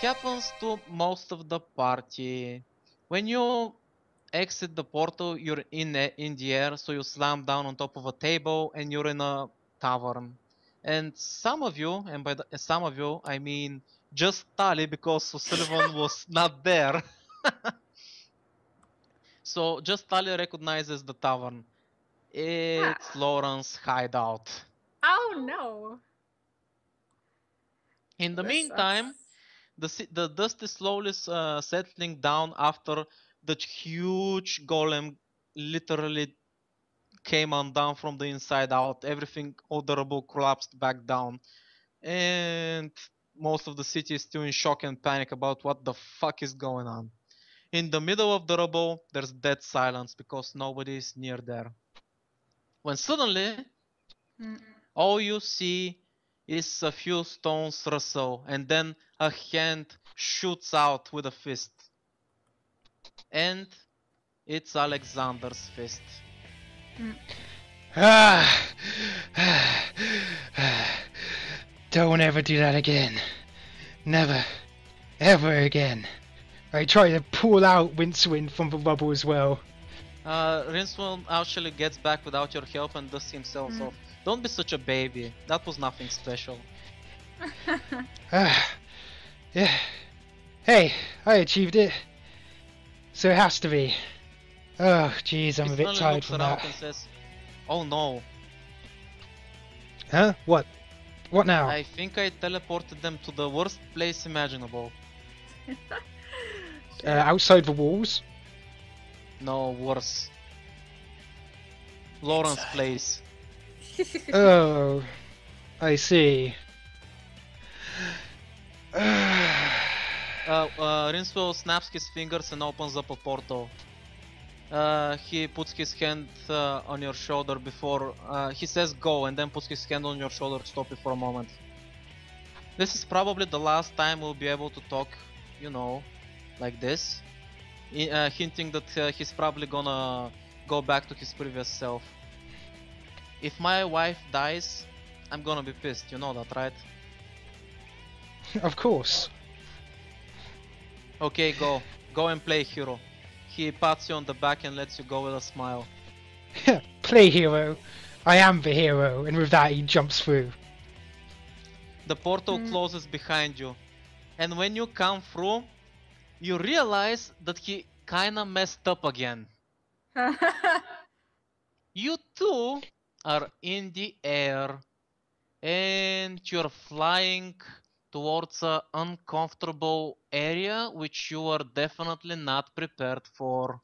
happens to most of the party. When you exit the portal, you're in the air, so you slam down on top of a table and you're in a tavern. And some of you, and by some of you, I mean just Tali, because O'Sullivan was not there. So just Tali recognizes the tavern. It's Lauren's hideout. Oh no. In the This meantime, sucks. the dust is slowly settling down after the huge golem literally came undone from the inside out. Everything, all the rubble collapsed back down. And most of the city is still in shock and panic about what the fuck is going on. In the middle of the rubble, there's dead silence because nobody is near there. When suddenly, all you see is a few stones rustle, and then a hand shoots out with a fist. And it's Alexander's fist. Don't ever do that again. Never. Ever again. I try to pull out Rincewind from the rubble as well. Rincewind actually gets back without your help and dusts himself off. Don't be such a baby. That was nothing special. Yeah. Hey, I achieved it. So it has to be. Oh, jeez, I'm a bit tired from that. And says, "Oh no." Huh? What? What now? I think I teleported them to the worst place imaginable. Outside the walls? No, worse. Lauren's place. Oh, I see. Rincewind snaps his fingers and opens up a portal. He puts his hand on your shoulder before he says go, and then puts his hand on your shoulder to stop you for a moment. This is probably the last time we'll be able to talk, you know, like this, hinting that he's probably gonna go back to his previous self. If my wife dies, I'm gonna be pissed, you know that, right? Of course. Okay, go and play hero. He pats you on the back and lets you go with a smile. Play hero. I am the hero, and with that he jumps through. The portal closes behind you, and when you come through, you realize that he kinda messed up again. You two are in the air, and you're flying towards an uncomfortable area which you are definitely not prepared for.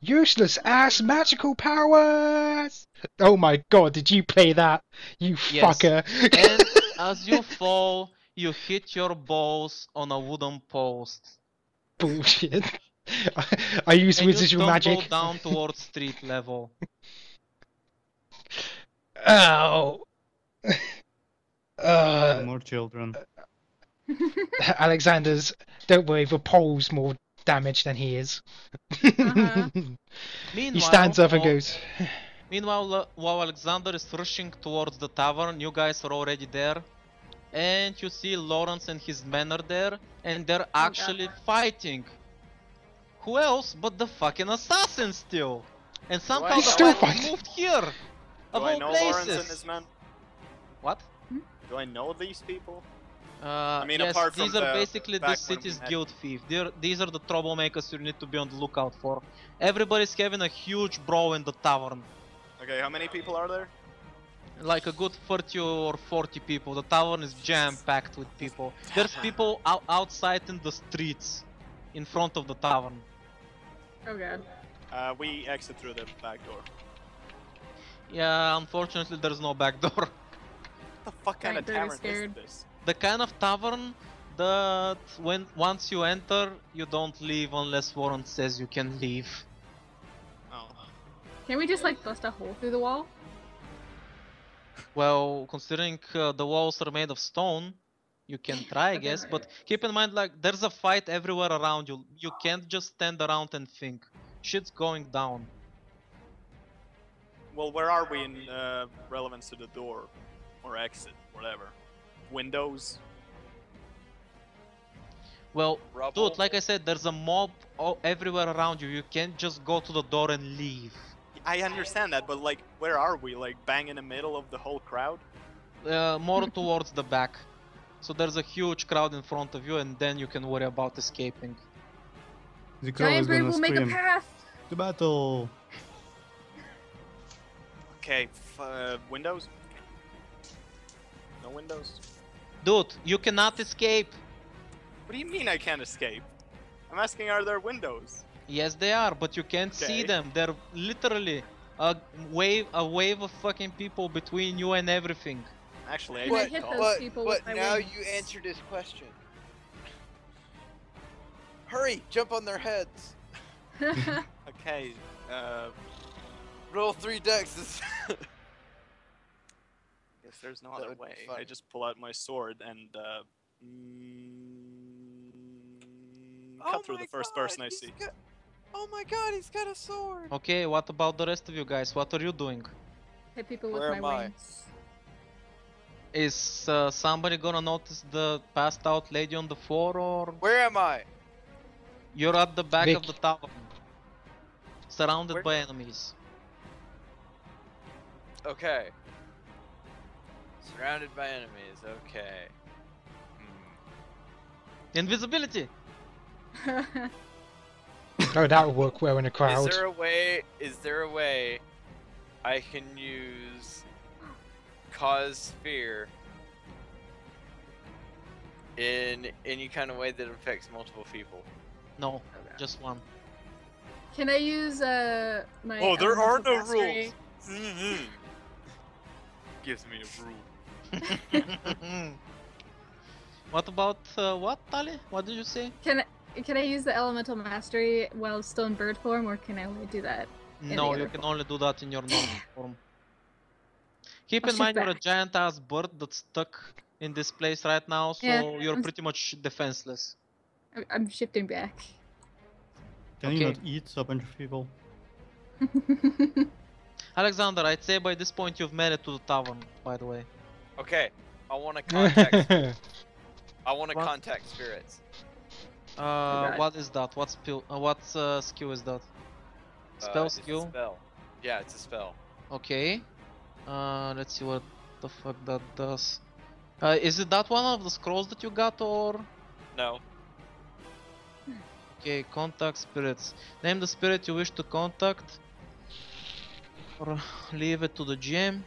Useless ass magical powers! Oh my god, did you play that? You fucker! And as you fall, you hit your balls on a wooden post. Bullshit. I use residual magic. And you tumble down towards street level. Ow! More children. Alexander's. Don't worry, the pole's more damaged than he is. He stands up and goes. Meanwhile, while Alexander is rushing towards the tavern, you guys are already there. And you see Lawrence and his men are there, and they're actually fighting. Who else but the fucking assassin still? And somehow He's the still fight fighting. moved here. Do I know Lawrence and his men? What? Do I know these people? I mean, yes, apart these from are the basically the back when city's we met. guild thief. These are the troublemakers you need to be on the lookout for. Everybody's having a huge brawl in the tavern. Okay, how many people are there? Like a good 30 or 40 people. The tavern is jam-packed with people. There's people outside in the streets, in front of the tavern. Oh god. We exit through the back door. Yeah, unfortunately there's no back door. What the fuck kind of Very tavern is scared. this? The kind of tavern that once you enter, you don't leave unless Warren says you can leave. Oh. Can we just like bust a hole through the wall? Well, considering the walls are made of stone, you can try, I guess, but keep in mind, like, there's a fight everywhere around you. You can't just stand around and think. Shit's going down. Well, where are we in relevance to the door? Or exit, whatever. Windows? Well, Rubble? dude, like I said, there's a mob everywhere around you. You can't just go to the door and leave. I understand that, but like, where are we? Like, bang in the middle of the whole crowd? More towards the back. So there's a huge crowd in front of you, and then you can worry about escaping. The crow Giant is bird gonna will make a scream. path. To battle! Okay, windows? No windows? Dude, you cannot escape. What do you mean I can't escape? I'm asking, are there windows? Yes, they are, but you can't see Okay. them. They're literally a wave of fucking people between you and everything. Actually, And I should hit call. those people with but my now wings. you answered his question. Hurry, jump on their heads. Okay, Roll 3 dexes. guess there's no That other would be way. I funny. just pull out my sword and, cut through the first person I see. Oh my god, he's got a sword. Okay, what about the rest of you guys? What are you doing? Hit people with Where my am I? wings. Is somebody gonna notice the passed out lady on the floor, or Where am I? you're at the back of Vic. the tower, surrounded Where- by enemies? Okay. Surrounded by enemies, okay. Invisibility. Oh, that would work well in a crowd. Is there a way I can use cause fear in any kind of way that affects multiple people? No, just one. Can I use my? Oh, there are elemental no mastery? rules. Gives me a rule. What about what, Tali? What did you say? Can I use the elemental mastery while still in bird form, or can I only do that? No, the you other can form. only do that in your normal form. Keep I'll in mind shift you're a back. giant ass bird that's stuck in this place right now, so Yeah, you're I'm- pretty much defenseless. I'm shifting back. Can you Okay. not eat a bunch of people? Alexander, I'd say by this point you've made it to the tavern, by the way. Okay, I want to contact. I want to What? contact spirits. God. What is that? What skill is that? Spell It's a skill? spell. Yeah, it's a spell. Okay. Let's see what the fuck that does. Is it that one of the scrolls that you got, or? No. Okay, contact spirits. Name the spirit you wish to contact, or leave it to the GM.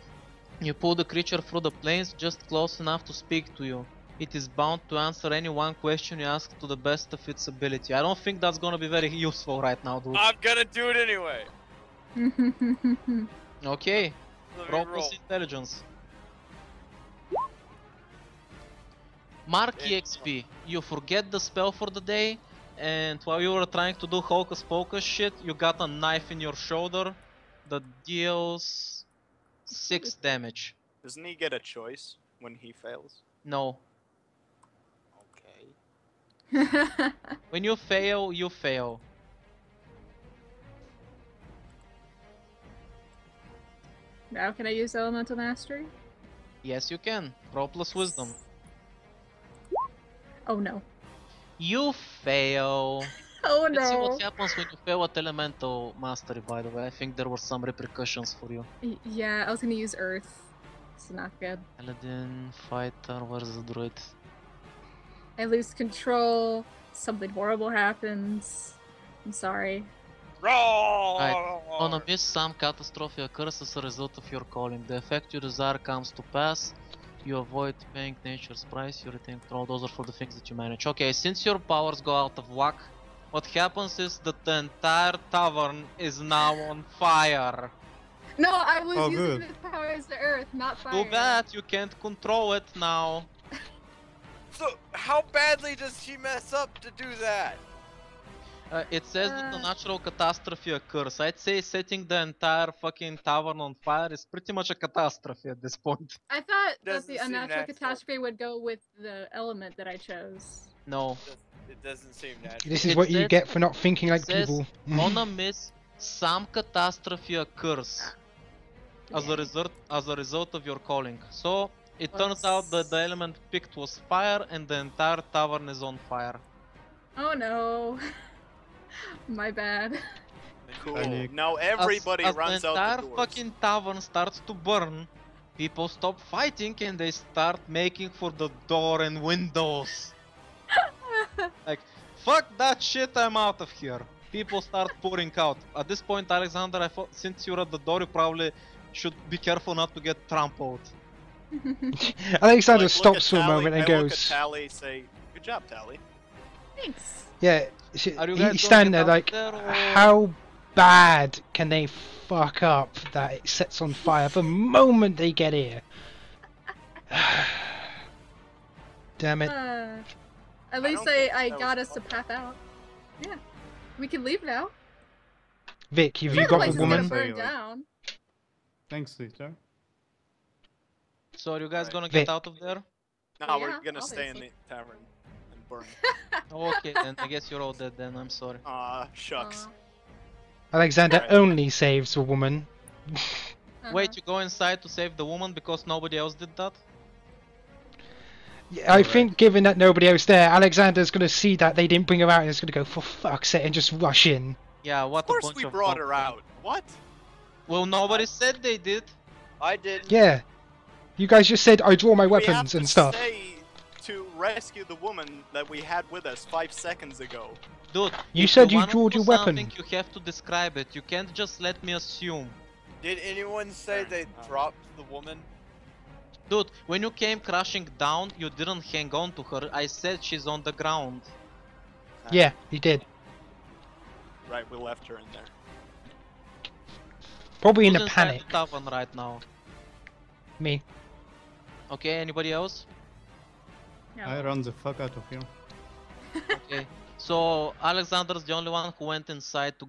You pull the creature through the planes just close enough to speak to you. It is bound to answer any one question you ask to the best of its ability. I don't think that's gonna be very useful right now, dude. I'm gonna do it anyway. Okay, Let me roll roll. plus intelligence. Mark EXP. You forget the spell for the day, and while you were trying to do hocus pocus shit, you got a knife in your shoulder that deals 6 damage. Doesn't he get a choice when he fails? No. Okay. When you fail, you fail. Now can I use elemental mastery? Yes, you can. Roll plus wisdom. Oh no. You fail. Oh Let's see no. what happens when you fail at elemental mastery, by the way. I think there were some repercussions for you. Yeah, I was gonna use earth. It's not good. Paladin, fighter, where's the druid? I lose control. Something horrible happens. I'm sorry. Roll. On a miss, some catastrophe occurs as a result of your calling. The effect you desire comes to pass. You avoid paying nature's price, you retain control. Those are for the things that you manage. Okay, since your powers go out of whack, what happens is that the entire tavern is now on fire. No, I was Oh, using good. the powers to earth, not fire. Too bad you can't control it now. So, how badly does she mess up to do that? It says that the natural catastrophe occurs. I'd say setting the entire fucking tavern on fire is pretty much a catastrophe at this point. I thought that Doesn't the seem unnatural natural. catastrophe would go with the element that I chose. No. It doesn't seem natural. This is It what you says- get for not thinking like says people. on a miss, some catastrophe occurs as a result of your calling. So it turns out that the element picked was fire and the entire tavern is on fire. Oh no. My bad. Cool. Panic. Now everybody as runs the out entire the doors. fucking tavern starts to burn, people stop fighting and they start making for the door and windows. Like, fuck that shit, I'm out of here. People start pouring out. At this point, Alexander, I thought since you're at the door, you probably should be careful not to get trampled. Alexander Look stops at for a Tally, moment and I look at goes, Tally, say, "Good job, Tally." Thanks. yeah, Are you guys he's gonna standing get there out like, there, or- how bad can they fuck up that it sets on fire the moment they get here? Damn it. At least don't think I that got was us to fun. path out. Yeah. We can leave now. Vic, have Sure, you the got place the is gonna woman? burn Say, like- down. Thanks, sister. So are you guys Alright. gonna Vic. get out of there? No, Yeah, we're gonna stay in the obviously. tavern and burn. Okay, then I guess you're all dead then, I'm sorry. Aw, shucks. Alexander Alright. only saves the woman. Wait, you go inside to save the woman because nobody else did that? Yeah, I think given that nobody else there, Alexander's gonna see that they didn't bring her out and is gonna go, for fuck's sake, and just rush in. Yeah, what Of course a bunch we of brought fuck- her out. What? Well, nobody said they did. I didn't. Yeah. You guys just said I draw my We have weapons to and stuff. say to rescue the woman that we had with us 5 seconds ago. Dude, You if said you wanna drawed do your weapon. something, you have to describe it. You can't just let me assume. Did anyone say they dropped the woman? Dude, when you came crashing down, you didn't hang on to her. I said she's on the ground. Yeah, he did. Right, we left her in there. Probably in Who's a inside panic. the tavern right now? Me. Okay, anybody else? No. I run the fuck out of here. Okay. So Alexander's the only one who went inside to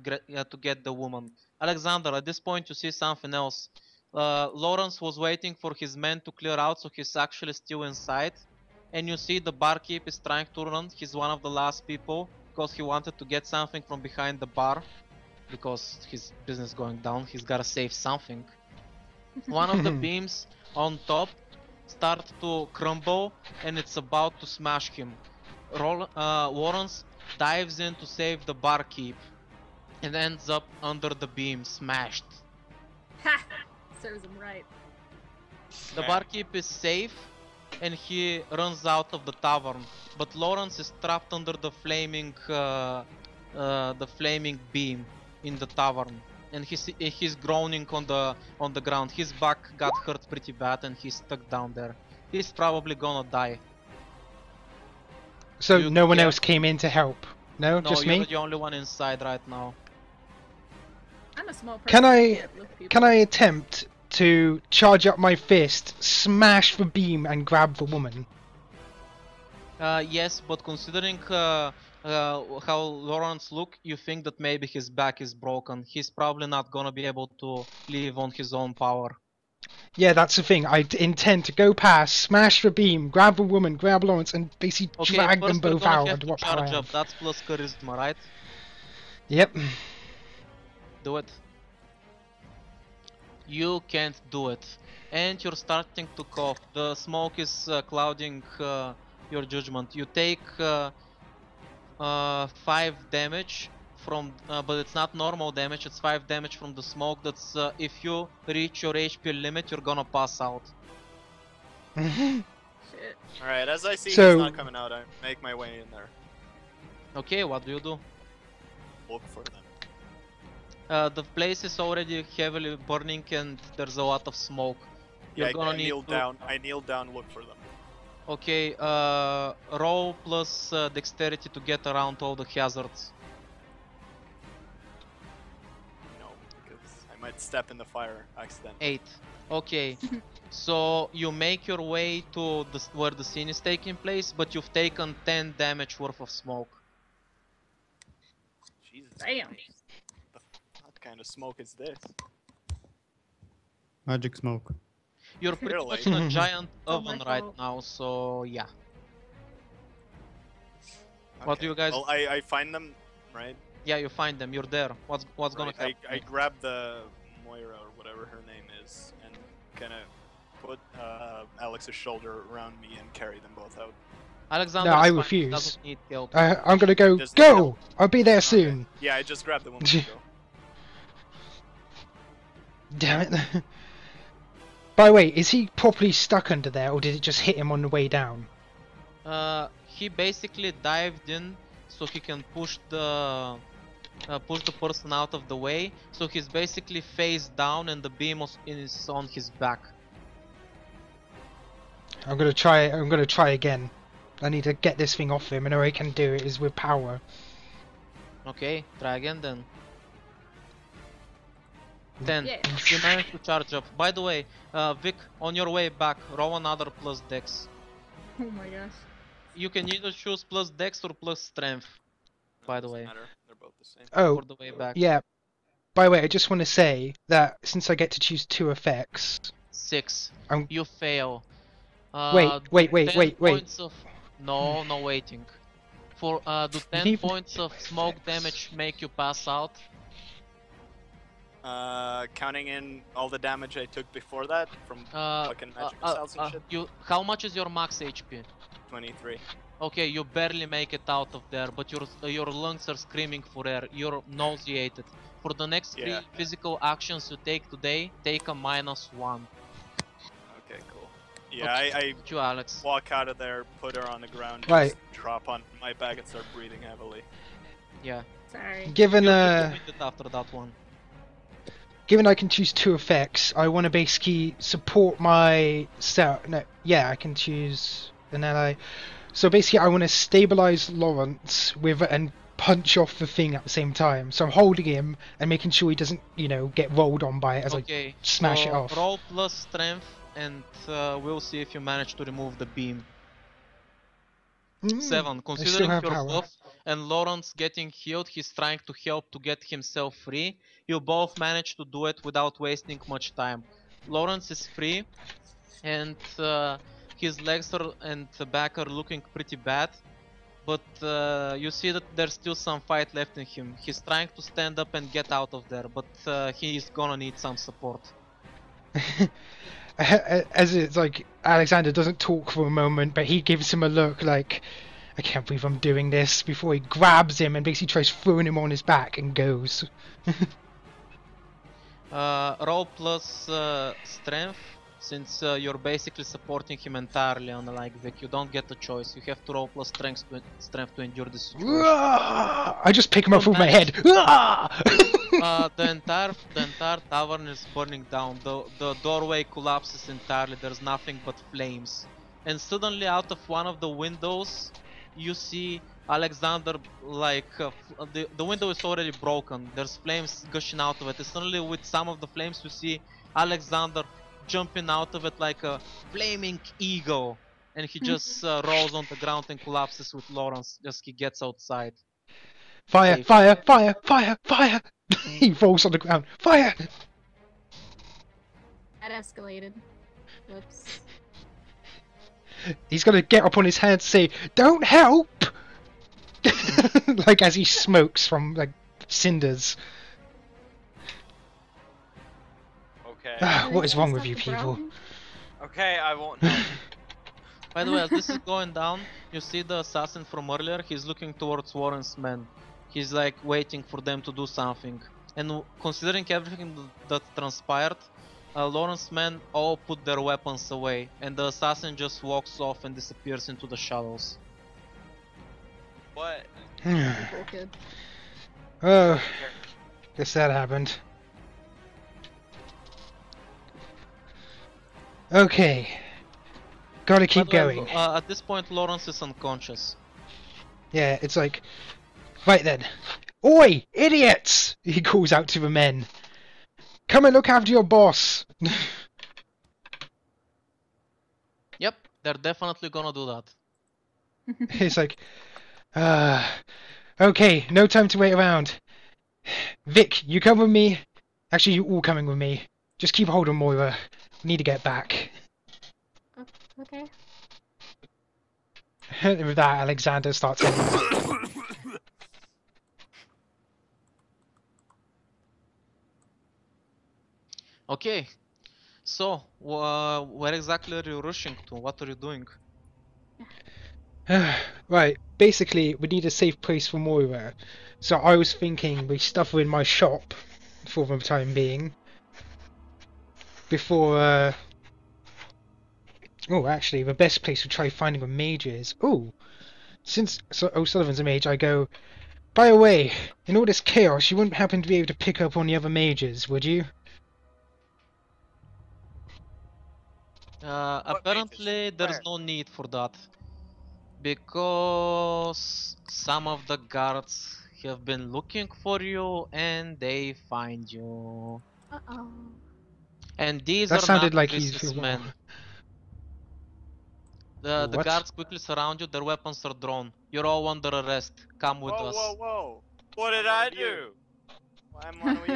get the woman. Alexander, at this point you see something else. Lawrence was waiting for his men to clear out, so he's actually still inside. And you see the barkeep is trying to run. He's one of the last people because he wanted to get something from behind the bar. Because his business going down, he's gotta save something. One of the beams on top start to crumble and it's about to smash him. Lawrence dives in to save the barkeep and ends up under the beam, smashed. Ha! Serves him right. The barkeep is safe and he runs out of the tavern, but Lawrence is trapped under the flaming beam in the tavern, and he's groaning on the ground. His back got hurt pretty bad and he's stuck down there. He's probably gonna die. So You no one care? else came in to help? No, No, just you're me? the only one inside right now. I'm a small person. Can I- can't lift people. Can I attempt to charge up my fist, smash the beam, and grab the woman? Yes, but considering how Lawrence look, you think that maybe his back is broken. He's probably not gonna be able to live on his own power. Yeah, that's the thing. I intend to go past, smash the beam, grab the woman, grab Lawrence, and basically Okay, drag them first we're both gonna out have and to what power I charge up. have. That's plus charisma, right? Yep. Do it. You can't do it. And you're starting to cough. The smoke is clouding your judgment. You take 5 damage from, but it's not normal damage, it's 5 damage from the smoke. That's if you reach your HP limit, you're gonna pass out. Shit. Alright, as I see So- he's not coming out, I make my way in there. Okay, what do you do? Look for them. The place is already heavily burning and there's a lot of smoke. Yeah, You're gonna I need kneel to... down. I kneel down, look for them. Okay, roll plus dexterity to get around all the hazards. No, because I might step in the fire accidentally. 8. Okay, so you make your way to where the scene is taking place, but you've taken 10 damage worth of smoke. Jesus. Damn. Christ. What kind of smoke is this? Magic smoke. You're pretty Really? much in a giant Oh my oven right fault. now, so yeah. What do you guys? Well, I find them, right? Yeah, you find them. You're there. What's gonna Right, happen? I grab the Moira or whatever her name is and kind of put Alex's shoulder around me and carry them both out. Alexander No, is I fine, he refuse. doesn't need help. I'm gonna go. Just Go! help. I'll be there Okay. soon. Yeah, I just grabbed the woman to go. Damn it. By the way, is he properly stuck under there, or did it just hit him on the way down? He basically dived in so he can push the person out of the way. So he's basically face down and the beam is on his back. I'm gonna try again. I need to get this thing off him, and the way I can do it is with power. Okay, try again then. 10. Yeah. You managed to charge up. By the way, Vic, on your way back, roll another plus dex. Oh my gosh. You can either choose plus dex or plus strength. By the Doesn't way, matter. They're both the same. Oh, for the way back. yeah. By the way, I just want to say that since I get to choose 2 effects... 6. I'm- You fail. Wait. 10 points of... No waiting. Do 10 Leave- points of smoke damage make you pass out? Counting in all the damage I took before that from fucking magic missiles and shit. How much is your max HP? 23. Okay, you barely make it out of there, but your lungs are screaming for air. You're nauseated. For the next 3 Yeah. physical actions you take today, take a -1. Okay, cool. Yeah, I You, Alex. walk out of there, put her on the ground, Right. just drop on my back and start breathing heavily. Yeah. Sorry. Given You're defeated after that one. given I can choose 2 effects, I want to basically support my no, yeah, I can choose an ally. So basically, I want to stabilize Lawrence and punch off the thing at the same time. So I'm holding him and making sure he doesn't, get rolled on by it as I Okay. smash so it off. Roll plus strength, and we'll see if you manage to remove the beam. 7. I still Considering have your power. buff and Lawrence getting healed, he's trying to help to get himself free. You both manage to do it without wasting much time. Lawrence is free, and his legs and back are looking pretty bad. But you see that there's still some fight left in him. He's trying to stand up and get out of there, but he's gonna need some support. As it's like Alexander doesn't talk for a moment, but he gives him a look like, I can't believe I'm doing this, before he grabs him and basically tries throwing him on his back and goes. Roll plus strength, since you're basically supporting him entirely, unlike Vic. You don't get a choice. You have to roll plus strength to endure this situation. I just pick him up with my head. The entire tavern is burning down. The doorway collapses entirely. There's nothing but flames. And suddenly, out of one of the windows, you see Alexander, the window is already broken. There's flames gushing out of it. And suddenly, with some of the flames, you see Alexander jumping out of it like a flaming eagle. And he just rolls on the ground and collapses with Lawrence as he gets outside. Fire, Safe. fire, fire, fire, fire! He falls on the ground. Fire! That escalated. Whoops. He's gonna get up on his hands and say, "Don't help!" Like as he smokes from cinders. Okay. What is wrong with you Stop the people? problem? Okay, I won't help. By the way, as this is going down, you see the assassin from earlier. He's looking towards Warren's men. He's like waiting for them to do something. And considering everything that transpired, Lawrence's men all put their weapons away, and the assassin just walks off and disappears into the shadows. What? Cool kid. Oh, guess that happened. Okay, gotta keep By the way, going. at this point, Lawrence is unconscious. Yeah, it's like, right then. Oi, idiots! He calls out to the men. Come and look after your boss. Yep, they're definitely gonna do that. It's like, okay, no time to wait around. Vic, you come with me. Actually, you all coming with me. Just keep hold of Moira. We need to get back. Okay. With that, Alexander starts heading back. Okay, so where exactly are you rushing to? What are you doing? Right, basically, we need a safe place for Moira. So I was thinking we stuff her in my shop for the time being. Before, Oh, actually, the best place to try finding a mage is... Oh, since O'Sullivan's a mage, I go... By the way, in all this chaos, you wouldn't happen to be able to pick up on the other mages, would you? Apparently, there's no need for that. Because some of the guards have been looking for you and they find you. Uh-oh. And these That are sounded not like he's... businessmen. The What? guards quickly surround you, their weapons are drawn. You're all under arrest. Come with Whoa, us. whoa, whoa! What did I do? I'm one of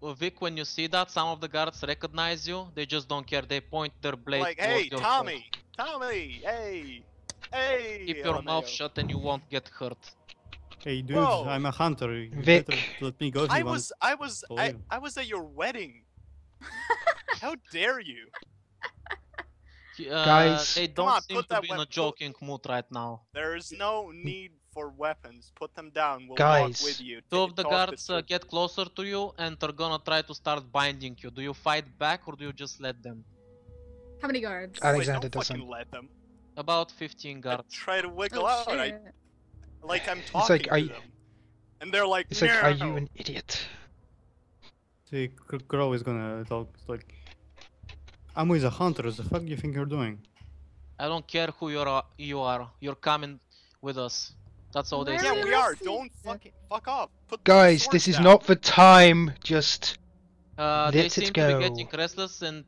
you. Vic, when you see that, some of the guards recognize you. They just don't care. They point their blade Like, towards hey, your Tommy! Tommy! Hey! Hey! Keep your mouth LMAO. shut and you won't get hurt. Hey, dude, Whoa. I'm a hunter. You Vic. better let me go if I you want was to live. I was at your wedding. How dare you? Guys. They Come don't on, seem put to that be in a weapon- joking mood right now. There is no need for weapons. Put them down. We'll Guys. walk with you. Two of the Talk guards truth. get closer to you and are gonna try to start binding you. Do you fight back or do you just let them? How many guards? Alexander Wait, don't doesn't. fucking let them. About 15 I guards. try to wiggle Oh, out. shit. Like I'm It's talking like, to them. And they're like, It's like, are "No." you an idiot? See, Crow is gonna talk. It's like, I'm with a hunter. What the fuck do you think you're doing? I don't care who you are. You're coming with us. That's all they Where say. Yeah, are we we are. listening? Don't fuck off. Put Guys, swords this is down. not the time. Just They let seem it to be go. getting restless and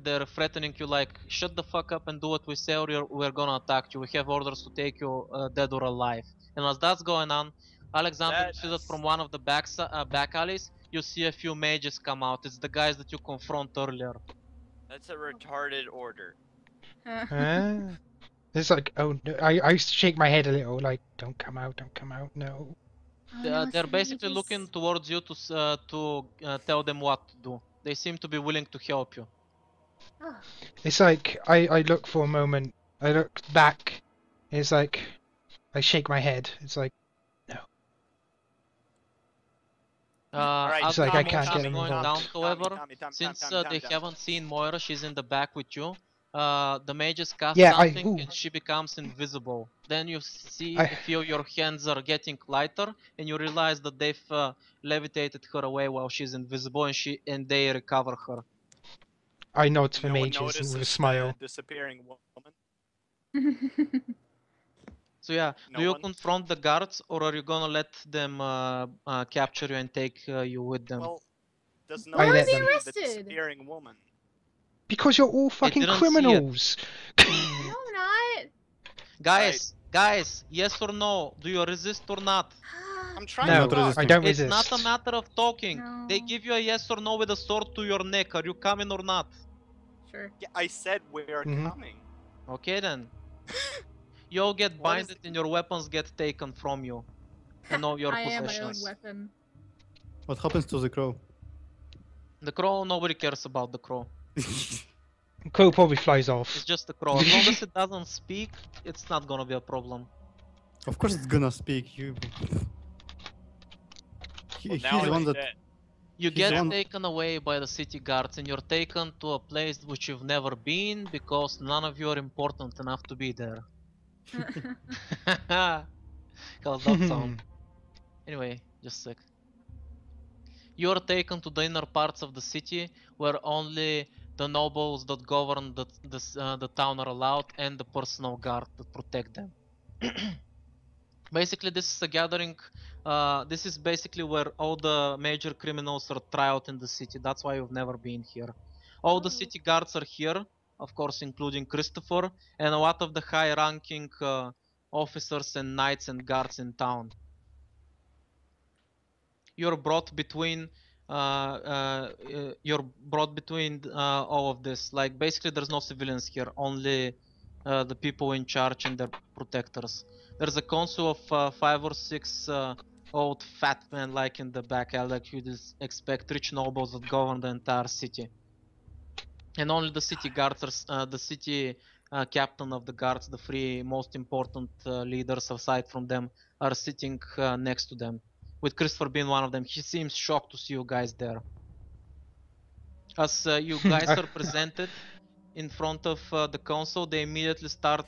they're threatening you like, shut the fuck up and do what we say or we're gonna attack you. We have orders to take you dead or alive. And as that's going on, Alexander, you see that from one of the back alleys, you see a few mages come out. It's the guys that you confront earlier. That's a retarded order. Huh? It's like, oh, no, I shake my head a little, like, don't come out, no. They're basically looking towards you to tell them what to do. They seem to be willing to help you. Oh, It's like, I look for a moment, I look back, it's like, I shake my head, it's like, Alright, It's like I Tommy, can't Tommy, get Tommy, involved. down, Tommy, however, Tommy, Tommy, since Tommy, they Tommy. haven't seen Moira, she's in the back with you. The mages cast Yeah, something ooh. and she becomes invisible. Then you I- feel your hands are getting lighter and you realize that they've levitated her away while she's invisible and they recover her. I nod to the No one mages with a notices smile. the disappearing woman. So yeah, No do you one? confront the guards or are you gonna let them capture you and take you with them? Well, does no I one let see them. the arrested? disappearing woman? Because you're all fucking didn't see it. criminals! no, not. Guys, yes or no? Do you resist or not? I'm trying No, to talk. resisting. I don't It's resist. not a matter of talking. They No. give you a yes or no with a sword to your neck. Are you coming or not? Sure. Yeah, I said we are Mhm. coming. Okay then. You all get What is binded and your weapons get taken from you. And all your I am my own possessions. weapon. What happens to the crow? The crow, nobody cares about the crow. Crow probably flies It's off. just a crow. As long as it doesn't speak, it's not gonna be a problem. Of course it's gonna speak. You. Well, He's now the one it's that. dead. You He's get on- taken away by the city guards and you're taken to a place which you've never been because none of you are important enough to be there. How's that sound? Anyway, just a sec. You are taken to the inner parts of the city where only the nobles that govern the town are allowed and the personal guard that protect them. Basically, this is a gathering. This is basically where all the major criminals are tried in the city. That's why you've never been here. All the city guards are here, of course, including Christopher, and a lot of the high-ranking officers and knights and guards in town. You're brought between. You're brought between all of this. Like basically, there's no civilians here. Only the people in charge and their protectors. There's a council of 5 or 6 old fat men like in the back alley, like you'd expect, rich nobles that govern the entire city. And only the city guards are the city captain of the guards, the three most important leaders aside from them, are sitting next to them, with Christopher being one of them. He seems shocked to see you guys there. As you guys are presented in front of the council, they immediately start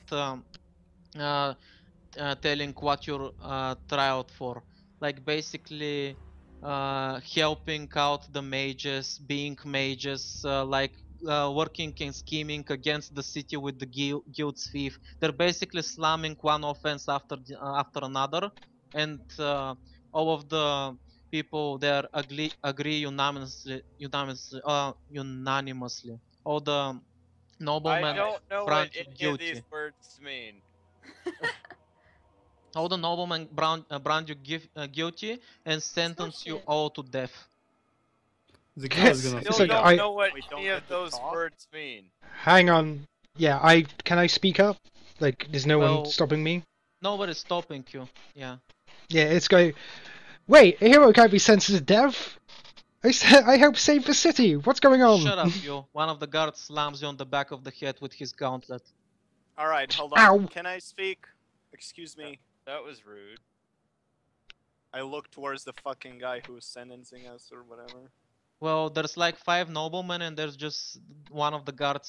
telling what you're trialed for. Like basically helping out the mages, being mages, working and scheming against the city with the guild's thief. They're basically slamming one offense after another, and all of the people there agree unanimously. All the noblemen I don't know brand what you any of guilty. these words mean. All the noblemen brand you guilty and sentence you Bullshit. all to death. The crow is gonna It's Still like speak don't up. know what We don't any of get to those talk? words mean. Hang on. Yeah, can I speak up? Like, there's no Well- one stopping me? Nobody's stopping you. Yeah. Yeah, it's going. Wait, a hero can't be sentenced to death? I help save the city. What's going on? Shut up, you. One of the guards slams you on the back of the head with his gauntlet. Alright, hold on. Ow. Can I speak? Excuse me. That was rude. I look towards the fucking guy who's sentencing us or whatever. Well, there's like 5 noblemen, and there's just one of the guards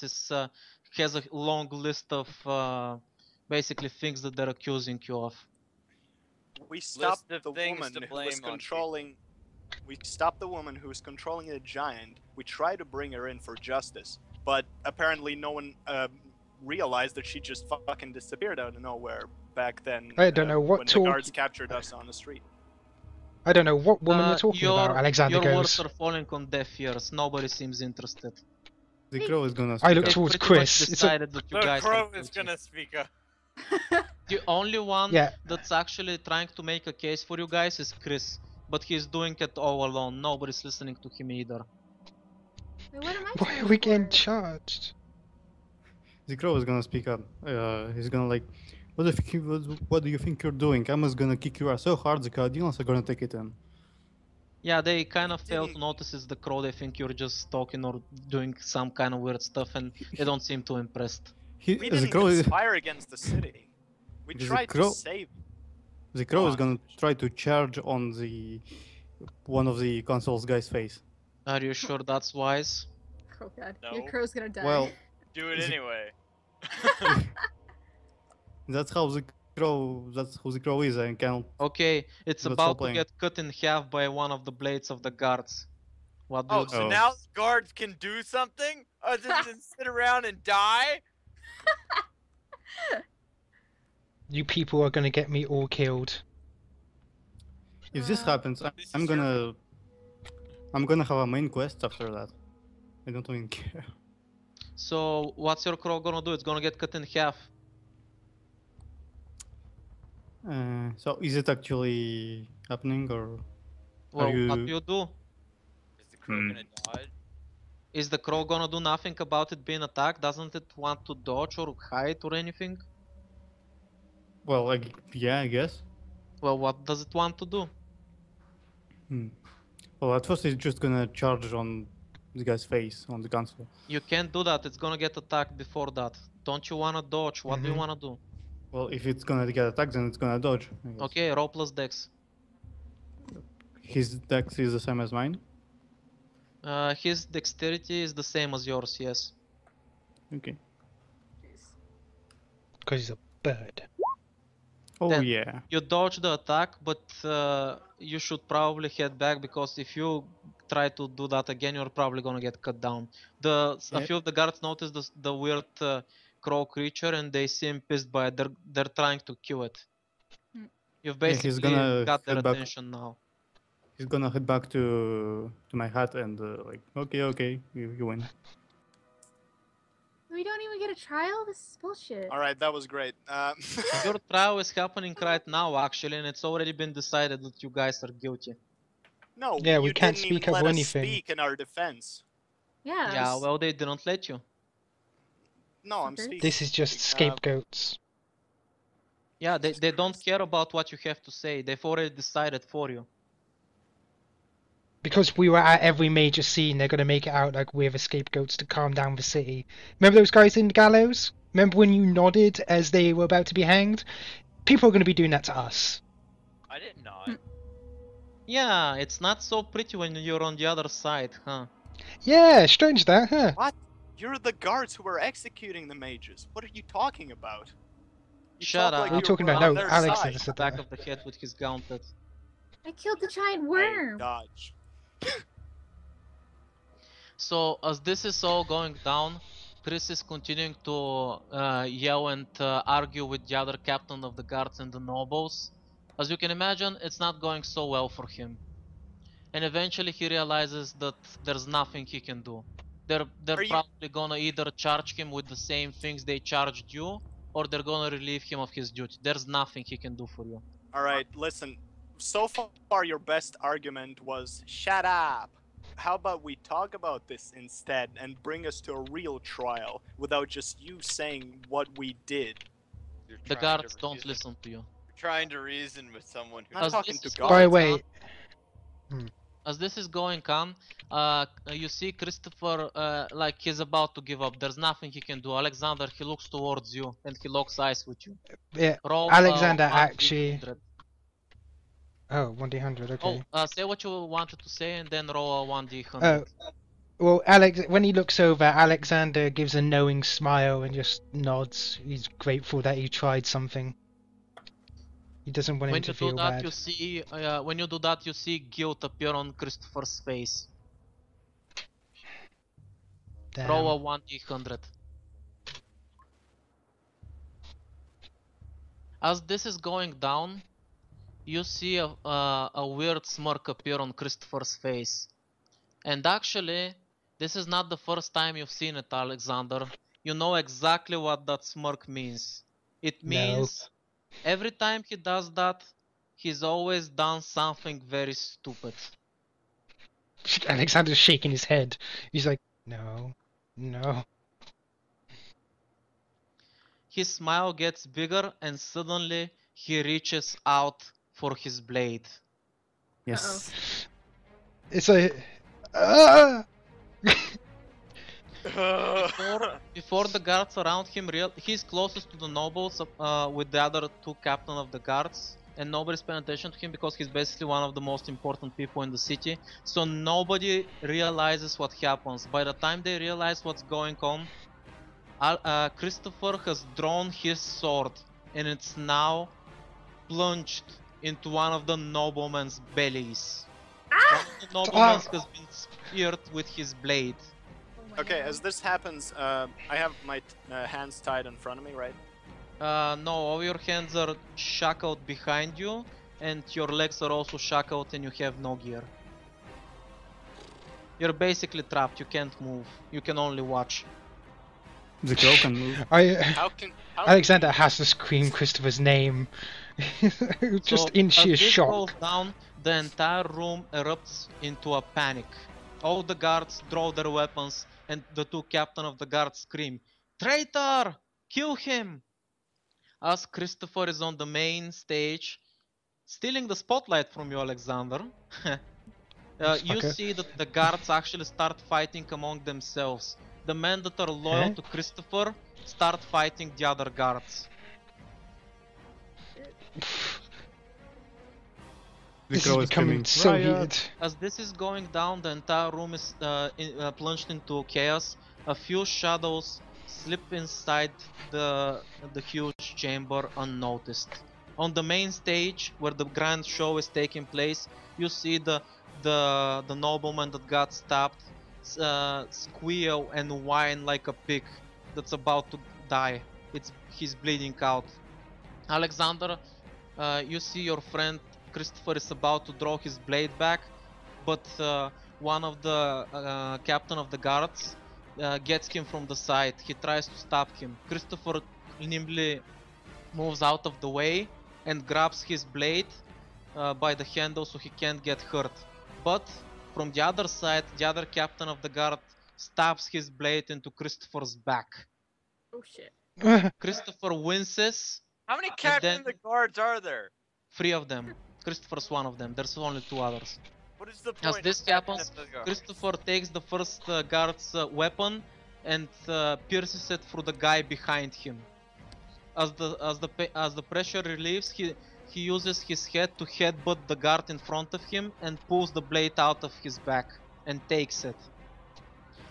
has a long list of basically things that they're accusing you of. We stopped of the things woman to who blame was on people. controlling. We stopped the woman who was controlling the giant. We tried to bring her in for justice, but apparently no one realized that she just fucking disappeared out of nowhere back then. I don't know what when the talk- guards captured us on the street. I don't know what woman you're talking about, Alexander your words goes. are falling on deaf ears. Nobody seems interested. The crow is gonna I speak look up. towards Pretty much Chris. It's a, decided that you The guys crow are is guilty. gonna speak up. The only one Yeah. that's actually trying to make a case for you guys is Chris, but he's doing it all alone. Nobody's listening to him either. Wait, what am I why are trying we for? getting charged? The crow is gonna speak up. He's gonna like, what do you think you're doing? I'm just gonna kick your ass so hard the Cardinals are gonna take it in. Yeah, they kind of fail to didn't- notice it's the crow. They think you're just talking or doing some kind of weird stuff, and they don't seem too impressed. We The didn't crow is conspire against the city. We The tried crow- to save. the crow is on. gonna try to charge on the one of the console's guy's face. Are you sure that's wise? Oh god, No. your crow's gonna die. Well, Do it Is it- anyway. that's how the crow. That's who the crow is. I can't. Okay, it's Let's about stop to playing. get cut in half by one of the blades of the guards. What do you Oh, do? so Oh. now guards can do something other than sit around and die? You people are gonna get me all killed. If this happens, This is I'm your- gonna have a main quest after that. I don't even care. So what's your crow gonna do? It's gonna get cut in half. So is it actually happening or? Well, what you- do you do? Is the crow Hmm. gonna dodge? Is the crow gonna do nothing about it being attacked? Doesn't it want to dodge or hide or anything? Well, like, yeah, I guess. Well, what does it want to do? Well, at first it's just gonna charge on the guy's face on the console. You can't do that. It's gonna get attacked before that. Don't you wanna dodge? What do you Mhm. wanna do? Well, if it's gonna get attacked, then it's gonna dodge. I guess. Okay, roll plus dex. His dex is the same as mine. His dexterity is the same as yours, yes. Okay. Jeez. Because he's a bird. Oh Then- yeah. You dodge the attack, but you should probably head back because if you try to do that again, you're probably gonna get cut down. A Yeah. few of the guards notice the weird crow creature and they seem pissed by it. They're trying to kill it. Hmm. You've Yeah, he's basically gonna got their head back. attention now. He's gonna head back to my hut and like, okay, you win. We don't even get a trial? This is bullshit. All right, that was great. Your trial is happening right now, actually, and it's already been decided that you guys are guilty. No, Yeah, we you can't didn't speak even up let us anything. speak in our defense. Yeah. Yeah, well, they didn't let you. No, I'm Okay. speaking. This is just scapegoats. Yeah, they Jesus don't Christ. care about what you have to say. They've already decided for you. Because we were at every major scene, they're gonna make it out like we're the scapegoats to calm down the city. Remember those guys in the gallows? Remember when you nodded as they were about to be hanged? People are going to be doing that to us. I didn't know. Yeah, it's not so pretty when you're on the other side, huh? Yeah, strange that, huh? What? You're the guards who were executing the mages. What are you talking about? You Shut talk up. like What are you you talking were about? on No, their Alexander side. said Back that. of the head with his gauntlet. I killed the giant I worm. dodge. So as this is all going down, Chris is continuing to yell and argue with the other captain of the guards and the nobles. As you can imagine, it's not going so well for him. And eventually he realizes that there's nothing he can do. They're Are you- probably gonna either charge him with the same things they charged you, or they're gonna relieve him of his duty. There's nothing he can do for you. Alright, listen. So far, your best argument was shut up. How about we talk about this instead and bring us to a real trial without just you saying what we did? You're The trying to guards don't reason- listen to you. You're trying to reason with someone who I'm not As talking this to is God. By the going way, on- As this is going on, you see Christopher like he's about to give up. There's nothing he can do. Alexander, he looks towards you and he locks eyes with you. yeah, Roll Alexander 1d100. actually. Oh, 1d100, okay. Say what you wanted to say and then roll a 1d100. Oh, well, when he looks over, Alexander gives a knowing smile and just nods. He's grateful that he tried something. He doesn't want him When to you do feel that, bad. you see when you do that, you see guilt appear on Christopher's face. Damn. Roll a 1d100. As this is going down, you see a weird smirk appear on Christopher's face. And actually, this is not the first time you've seen it, Alexander. You know exactly what that smirk means. It No. means every time he does that, he's always done something very stupid. Alexander's shaking his head. He's like, no, no. His smile gets bigger and suddenly he reaches out for his blade. Yes. It's like, ah! Before the guards around him, he's closest to the nobles with the other two captains of the guards, and nobody's paying attention to him because he's basically one of the most important people in the city. So nobody realizes what happens. By the time they realize what's going on, Christopher has drawn his sword and it's now plunged into one of the noblemen's bellies. One of the noblemen has been speared with his blade. Oh my Okay, God. as this happens, I have my hands tied in front of me, right? No, all your hands are shackled behind you, and your legs are also shackled and you have no gear. You're basically trapped, you can't move. You can only watch. The crow can move. How can Alexander has to scream Christopher's name. Just in sheer as this shock. goes down, the entire room erupts into a panic. All the guards draw their weapons and the two captains of the guards scream, "Traitor! Kill him!" As Christopher is on the main stage, stealing the spotlight from you, Alexander, you Fucker. see that the guards actually start fighting among themselves. The men that are loyal to Christopher start fighting the other guards. The This is crow is becoming screaming, so "Riot!" heated. As this is going down, the entire room is plunged into chaos. A few shadows slip inside the huge chamber unnoticed. On the main stage, where the grand show is taking place, you see the nobleman that got stabbed squeal and whine like a pig that's about to die. He's bleeding out. Alexander, you see your friend Christopher is about to draw his blade back, but one of the captain of the guards gets him from the side. He tries to stop him. Christopher nimbly moves out of the way and grabs his blade by the handle so he can't get hurt. But from the other side, the other captain of the guard stabs his blade into Christopher's back. Oh shit. Christopher winces. How many captain then- the guards are there? 3 of them. Christopher's one of them. There's only 2 others. What is the point? As this of captain happens, of the guards? Christopher takes the first guard's weapon and pierces it through the guy behind him. As the pressure relieves, he uses his head to headbutt the guard in front of him and pulls the blade out of his back and takes it.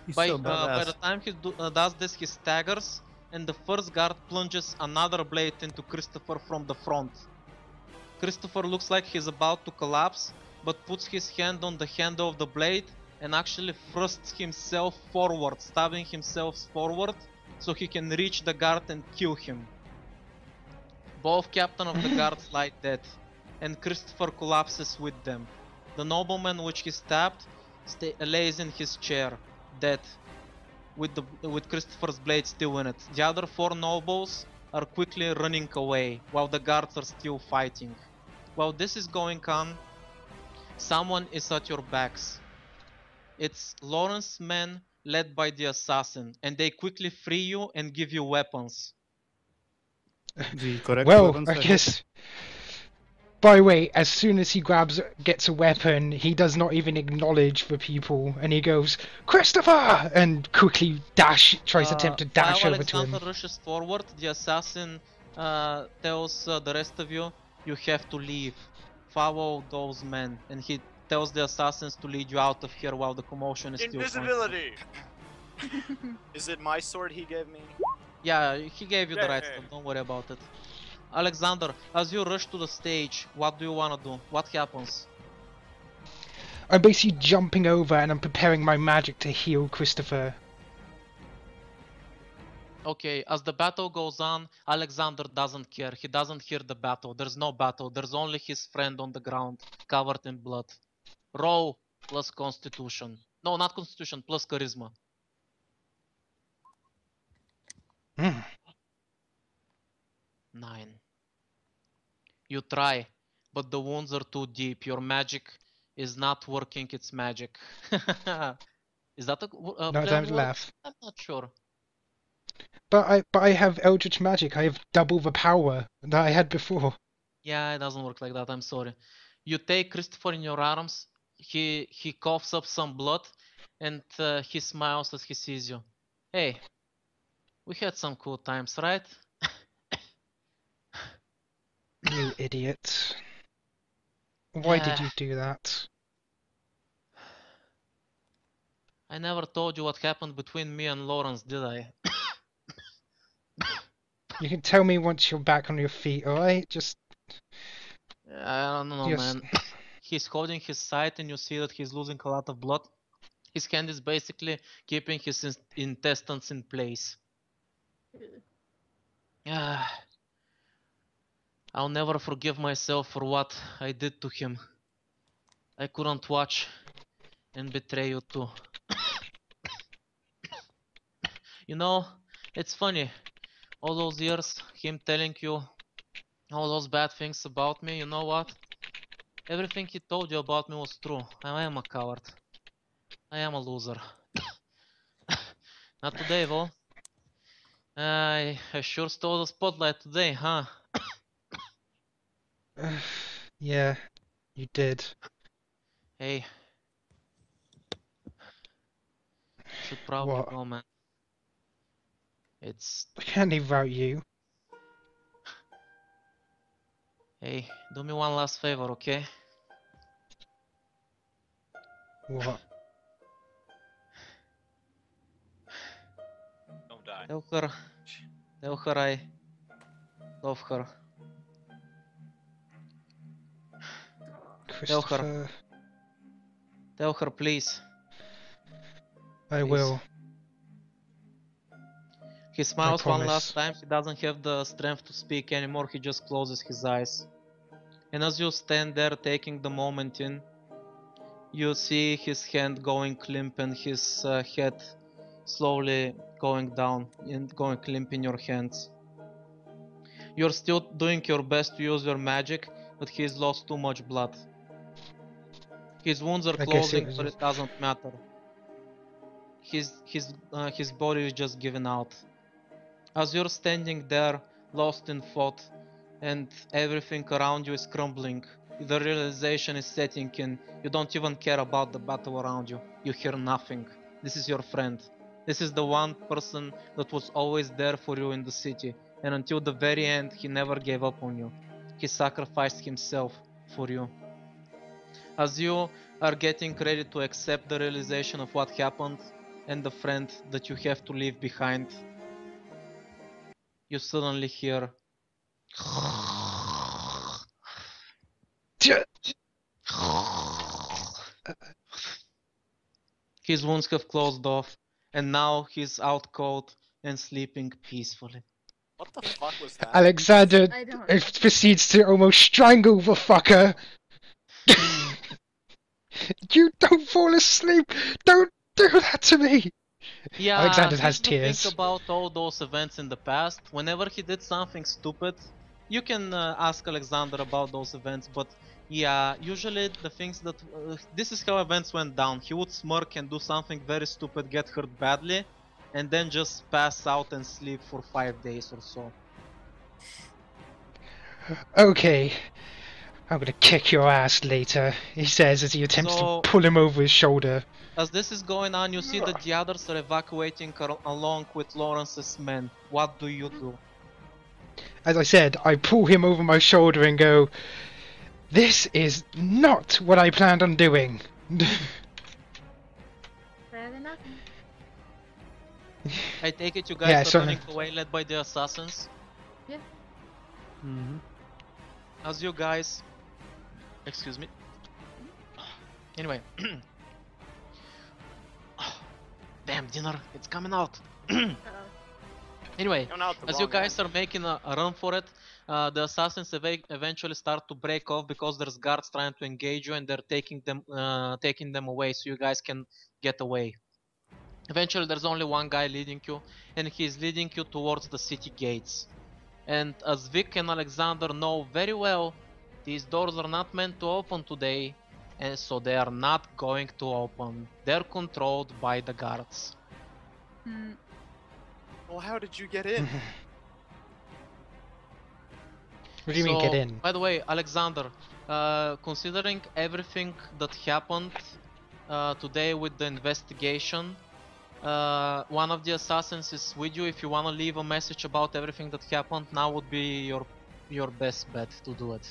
He's By so badass. the time he does this, he staggers, and the first guard plunges another blade into Christopher from the front. Christopher looks like he's about to collapse, but puts his hand on the handle of the blade and actually thrusts himself forward, stabbing himself forward so he can reach the guard and kill him. Both captain of the guards lie dead, and Christopher collapses with them. The nobleman which he stabbed lays in his chair, dead, with Christopher's blade still in it. The other 4 nobles are quickly running away, while the guards are still fighting. While this is going on, someone is at your backs. It's Lawrence's men led by the assassin, and they quickly free you and give you weapons. The correct Well, weapons, I hope? guess. By the way, as soon as he gets a weapon, he does not even acknowledge the people, and he goes, "Christopher!" and quickly tries to attempt to dash while over to him. Alexander rushes forward, the assassin tells the rest of you, you have to leave. Follow those men, and he tells the assassins to lead you out of here while the commotion is still going. Invisibility! Is it my sword he gave me? Yeah, he gave you the right Yay. stuff, don't worry about it. Alexander, as you rush to the stage, what do you wanna do? What happens? I'm basically jumping over and I'm preparing my magic to heal Christopher. Okay, as the battle goes on, Alexander doesn't care. He doesn't hear the battle. There's no battle. There's only his friend on the ground, covered in blood. Roll plus constitution. No, not constitution, plus charisma. Hmm. 9. You try, but the wounds are too deep. Your magic is not working its magic. Is that a No play time on to words? laugh. I'm not sure. But I have Eldritch Magic. I have double the power that I had before. Yeah, it doesn't work like that. I'm sorry. You take Christopher in your arms. He coughs up some blood, and he smiles as he sees you. Hey, we had some cool times, right? You idiot. Why did you do that? I never told you what happened between me and Lawrence, did I? You can tell me once you're back on your feet, alright? Just... I don't know, Yes. man. He's holding his side, and you see that he's losing a lot of blood. His hand is basically keeping his intestines in place. I'll never forgive myself for what I did to him. I couldn't watch and betray you too. You know, it's funny. All those years, him telling you all those bad things about me, you know what? Everything he told you about me was true. I am a coward. I am a loser. Not today, though. I sure stole the spotlight today, huh? Yeah, you did. Hey. Should probably What? go, man. It's... I can't leave without you. Hey, do me one last favor, okay? What? Don't die. Tell her I love her. Christopher... Tell her, please. I Please. will. He smiles one promise. last time. He doesn't have the strength to speak anymore. He just closes his eyes. And as you stand there taking the moment in, you see his hand going limp and his head slowly going down and going limp in your hands. You're still doing your best to use your magic, but he's lost too much blood. His wounds are I guess it closing, was but just- it doesn't matter. His body is just giving out. As you're standing there, lost in thought, and everything around you is crumbling, the realization is setting in. You don't even care about the battle around you. You hear nothing. This is your friend. This is the one person that was always there for you in the city, and until the very end, he never gave up on you. He sacrificed himself for you. As you are getting ready to accept the realization of what happened and the friend that you have to leave behind, you suddenly hear his wounds have closed off, and now he's out cold and sleeping peacefully. What the fuck was that? Alexander I don't. proceeds to almost strangle the fucker. You don't fall asleep! Don't do that to me! Yeah, Alexander has here's the tears. thing about all those events in the past. Whenever he did something stupid, you can ask Alexander about those events, but yeah, usually the things that... this is how events went down. He would smirk and do something very stupid, get hurt badly, and then just pass out and sleep for 5 days or so. Okay, I'm gonna kick your ass later, he says as he attempts So- to pull him over his shoulder. As this is going on, you see that the others are evacuating along with Lawrence's men. What do you do? As I said, I pull him over my shoulder and go, "This is not what I planned on doing." Better than nothing. I take it you guys Yeah, are certainly. running away led by the assassins. Mm-hmm. As you guys... excuse me. Anyway. Damn, dinner, it's coming out. Uh-oh. Anyway, You're not the as you wrong guys one. are making a run for it, the assassins eventually start to break off because there's guards trying to engage you and they're taking them away so you guys can get away. Eventually there's only one guy leading you, and he's leading you towards the city gates. And as Vic and Alexander know very well, these doors are not meant to open today, and so they are not going to open. They're controlled by the guards. Hmm. Well, how did you get in? What do you mean, get So, in? By the way, Alexander, considering everything that happened today with the investigation, one of the assassins is with you. If you want to leave a message about everything that happened, now would be your best bet to do it.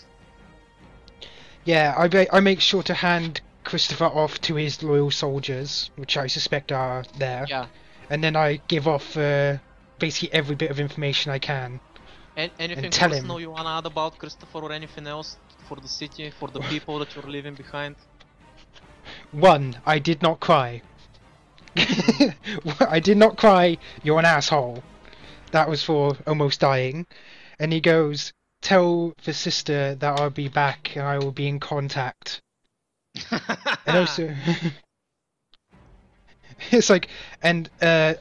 Yeah, I make sure to hand Christopher off to his loyal soldiers, which I suspect are there, Yeah. and then I give off basically every bit of information I can. Anything tell him. personal you want to add about Christopher or anything else for the city, for the people that you're leaving behind? One, I did not cry. I did not cry, you're an asshole. That was for almost dying. And he goes, "Tell the sister that I'll be back and I will be in contact." And also... it's like, and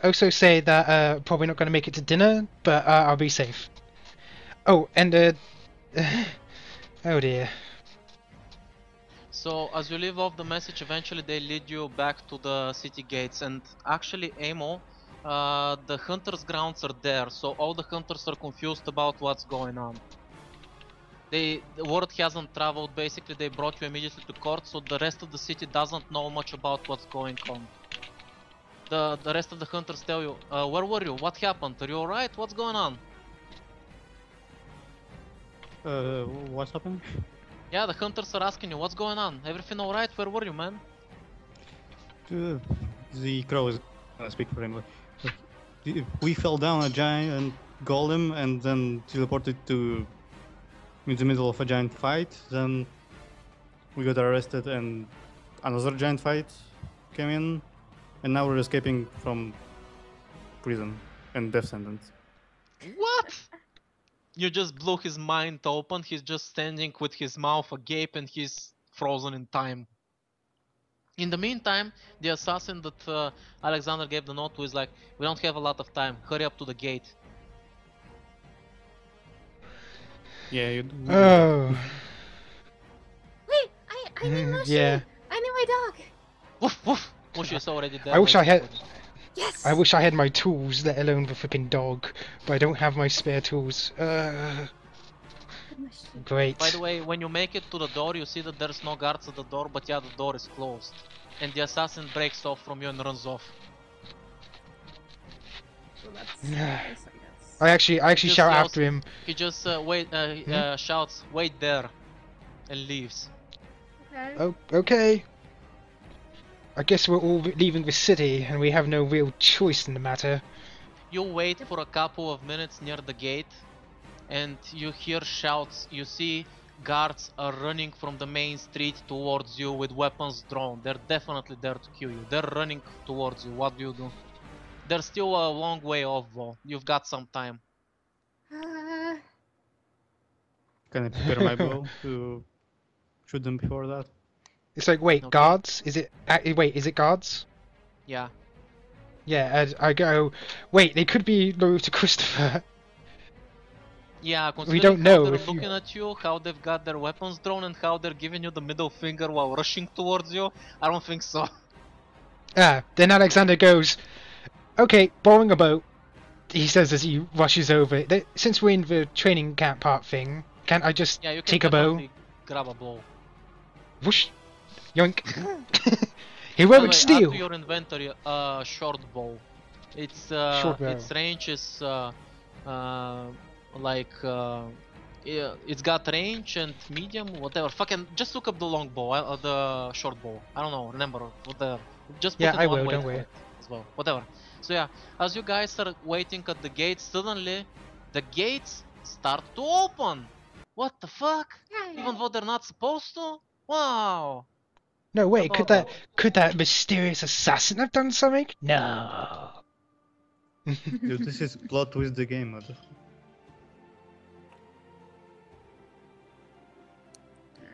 also say that probably not going to make it to dinner, but I'll be safe. Oh, and oh dear. So as you leave off the message, eventually they lead you back to the city gates, and actually Amo, the hunters grounds are there, so all the hunters are confused about what's going on. The word hasn't traveled, basically they brought you immediately to court, so the rest of the city doesn't know much about what's going on. The rest of the hunters tell you, where were you? What happened? Are you alright? What's going on? What's happened? Yeah, the hunters are asking you, what's going on? Everything alright? Where were you, man? The crow is gonna speak for him. We fell down a giant golem and then teleported to in the middle of a giant fight. Then we got arrested and another giant fight came in, and now we're escaping from prison and death sentence. What? You just blew his mind open. He's just standing with his mouth agape and he's frozen in time. In the meantime, the assassin that Alexander gave the note to is like, we don't have a lot of time. Hurry up to the gate. Yeah, you. Oh. Wait, I knew Mushy. Yeah. I knew my dog. Woof woof. Mushy is already dead. I wish I had. Yes. I wish I had my tools, let alone the flipping dog, but I don't have my spare tools. Mushy. Great. By the way, when you make it to the door, you see that there's no guards at the door, but yeah, the door is closed. And the assassin breaks off from you and runs off. So that's nice, I guess. I actually Just shout yells- after him. He just shouts, "Wait there," and leaves. Okay. Oh, okay. I guess we're all leaving the city, and we have no real choice in the matter. You wait for a couple of minutes near the gate, and you hear shouts. You see guards are running from the main street towards you with weapons drawn. They're definitely there to kill you. They're running towards you. What do? They're still a long way off, though. You've got some time. Can I prepare my bow to shoot them before that? It's like, wait, Okay. guards? Is it? Wait, is it guards? Yeah. Yeah, and I go. Wait, they could be loyal to Christopher. Yeah, We considering don't how know they're if you- looking at you, how they've got their weapons drawn, and how they're giving you the middle finger while rushing towards you, I don't think so. Then Alexander goes, okay, borrowing a boat, he says as he rushes over. Since we're in the training camp part thing, can't I just Yeah, you can take a bow? definitely grab a bow. Whoosh! Yoink! By the Heroic way, add steel! to your inventory a short bow. Its Short bow. its range is yeah, it's got range and medium, whatever. Fucking just look up the long bow, the short bow. I don't know, remember whatever. Just put Yeah, in I one will, wait don't for worry. it as well. Whatever. So yeah, as you guys are waiting at the gates, suddenly the gates start to open. What the fuck? Even though they're not supposed to? Wow. No, wait, about could that mysterious assassin have done something? No. Dude, this is plot twist the game, mother.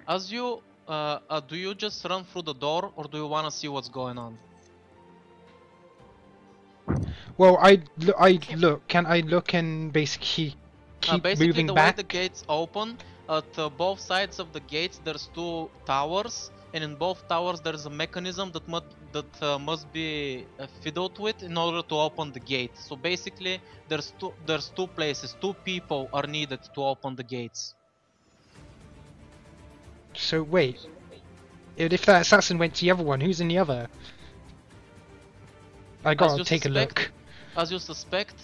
As you do you just run through the door, or do you want to see what's going on? Well, I look. Can I look and basically keep Basically, moving the back? way the gates open, at both sides of the gates there's two towers, and in both towers there's a mechanism that must be fiddled with in order to open the gate. So basically, there's two places, two people are needed to open the gates. So wait, if that assassin went to the other one, who's in the other? I gotta you take a suspect- look. As you suspect,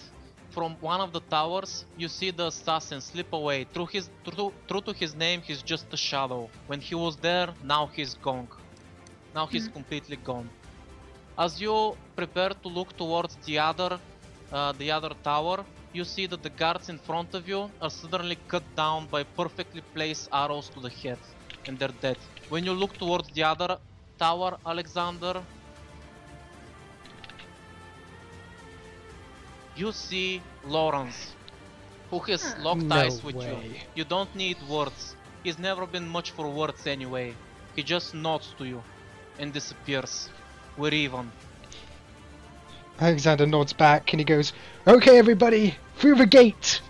from one of the towers, you see the assassin slip away. True to his name, he's just a shadow. When he was there, now he's gone. Now he's completely gone. As you prepare to look towards the other tower, you see that the guards in front of you are suddenly cut down by perfectly placed arrows to the head, and they're dead. When you look towards the other tower, Alexander, you see Lawrence, who has locked No eyes with you. way. You don't need words. He's never been much for words anyway. He just nods to you and disappears. We're even. Alexander nods back and he goes, "Okay, everybody, through the gate."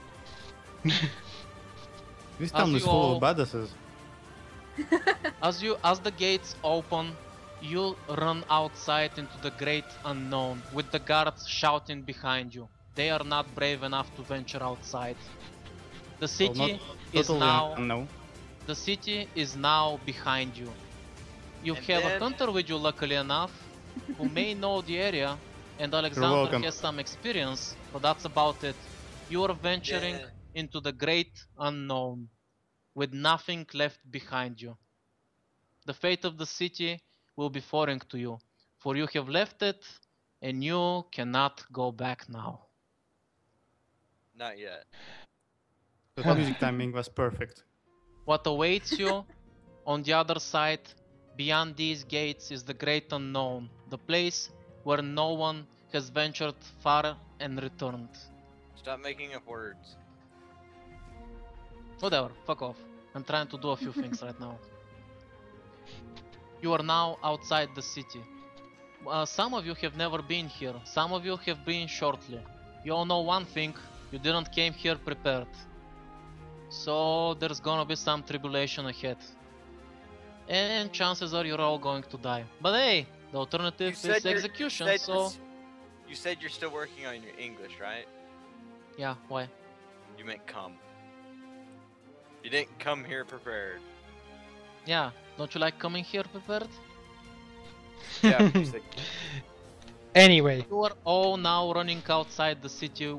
This town you is full all- of badasses. As the gates open, you run outside into the great unknown with the guards shouting behind you. They are not brave enough to venture outside. The city is now the city is now behind you. You And have a then- hunter with you, luckily enough, who may know the area, and Alexander welcome. has some experience, but that's about it. You are venturing Yeah. into the great unknown, with nothing left behind you. The fate of the city will be foreign to you, for you have left it, and you cannot go back now. Not yet. The music timing was perfect. What awaits you on the other side, beyond these gates, is the great unknown, the place where no one has ventured far and returned. Stop making up words. Whatever, fuck off. I'm trying to do a few things right now. You are now outside the city. Some of you have never been here, some of you have been shortly. You all know one thing, you didn't came here prepared. So there's gonna be some tribulation ahead. And chances are you're all going to die. But hey, the alternative is execution, so... You said you're still working on your English, right? Yeah, why? You meant come. You didn't come here prepared. Yeah, don't you like coming here prepared? Yeah, you said Anyway, You are all now running outside the city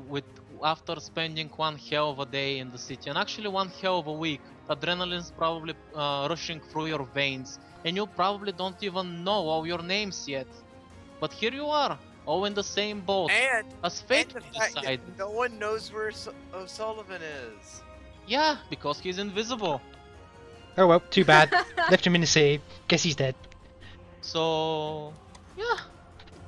after spending one hell of a day in the city, and actually one hell of a week. Adrenaline's probably rushing through your veins, and you probably don't even know all your names yet. But here you are, all in the same boat. And As fate the will fact decide. that no one knows where O'Sullivan is. Yeah, because he's invisible. oh well, too bad. Left him in the sea. Guess he's dead. So, yeah.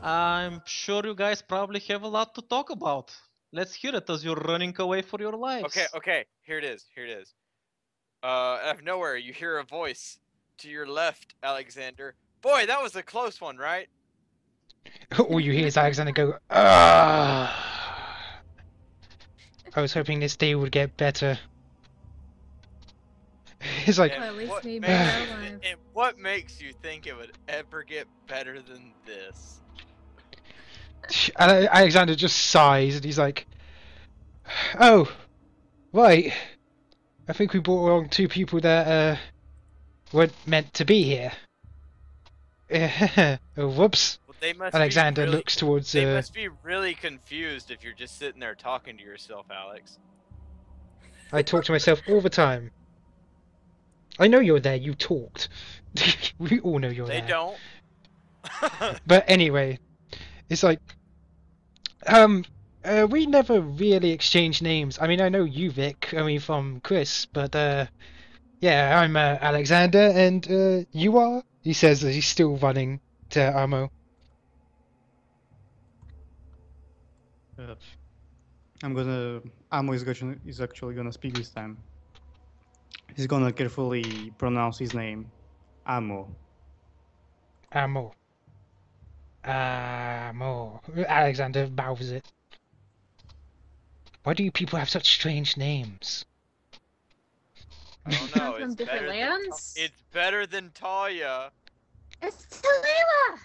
I'm sure you guys probably have a lot to talk about. Let's hear it as you're running away for your lives. Okay, here it is. Out of nowhere, you hear a voice to your left, Alexander. Boy, that was a close one, right? All you hear is Alexander go, ah. I was hoping this day would get better. It's like, Well, at least what we makes made it you- alive. and what makes you think it would ever get better than this? Alexander just sighs and he's like, oh, right. I think we brought along two people that weren't meant to be here. Oh, whoops. Well, they must Alexander be really, looks towards They must be really confused if you're just sitting there talking to yourself, Alex. I talk to myself all the time. I know you're there, you talked. We all know you're They there. don't. But anyway, it's like, we never really exchanged names. I mean, I know you, Vic, I mean, from Chris, but, yeah, I'm, Alexander, and, you are? He says as he's still running to Amo. Amo is actually gonna speak this time. He's gonna carefully pronounce his name. Amo. Amo. Amo. Alexander mouths it. Why do you people have such strange names? I don't Come know. from It's different better lands? It's better than Talia. It's Tallulah!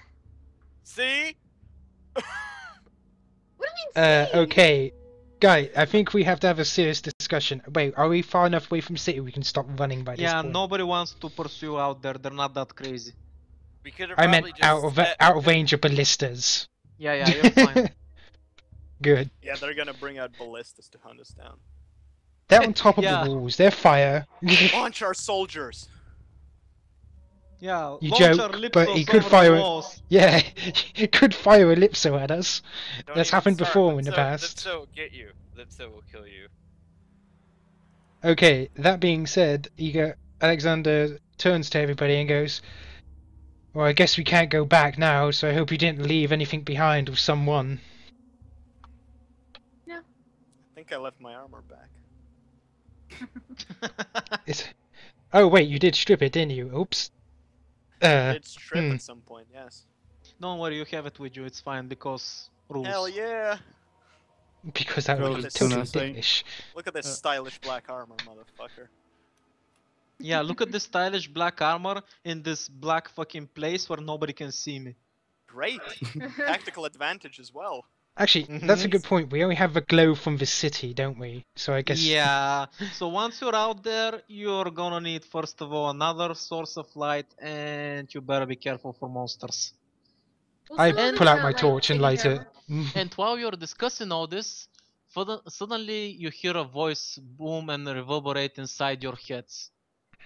See? What do you mean? Okay. Guy, I think we have to have a serious discussion. Wait, are we far enough away from city we can stop running by this Yeah, point? nobody wants to pursue out there. They're not that crazy. We could have I probably meant just out of range of ballistas. Yeah, you're fine. Good. Yeah, they're gonna bring out ballistas to hunt us down. They're on top of Yeah. the walls. They're fire. Launch our soldiers! Yeah, You launch joke, our but lipsos he could over fire the it. walls. Yeah, it could fire Ellipso at us. Don't That's even happened start. before in the Lipso- past. Lipso will get you. Lipso will kill you. Okay, that being said, Alexander turns to everybody and goes, well, I guess we can't go back now, so I hope you didn't leave anything behind with someone. I think I left my armor back. Oh, wait, you did strip it, didn't you? Oops. It's strip hmm. at some point, yes. Don't worry, you have it with you. It's fine because rules. Hell yeah! Because that Well, would be that's totally gonna say- dickish. Look at this stylish black armor, motherfucker. Yeah, look at this stylish black armor in this black fucking place where nobody can see me. Great! Tactical advantage as well. Actually, that's a good point. We only have the glow from the city, don't we? So I guess... Yeah, so once you're out there, you're gonna need first of all another source of light, and you better be careful for monsters. Well, I some of us pull out got, my like, torch and taken light care it. of. And while you're discussing all this, suddenly you hear a voice boom and reverberate inside your heads.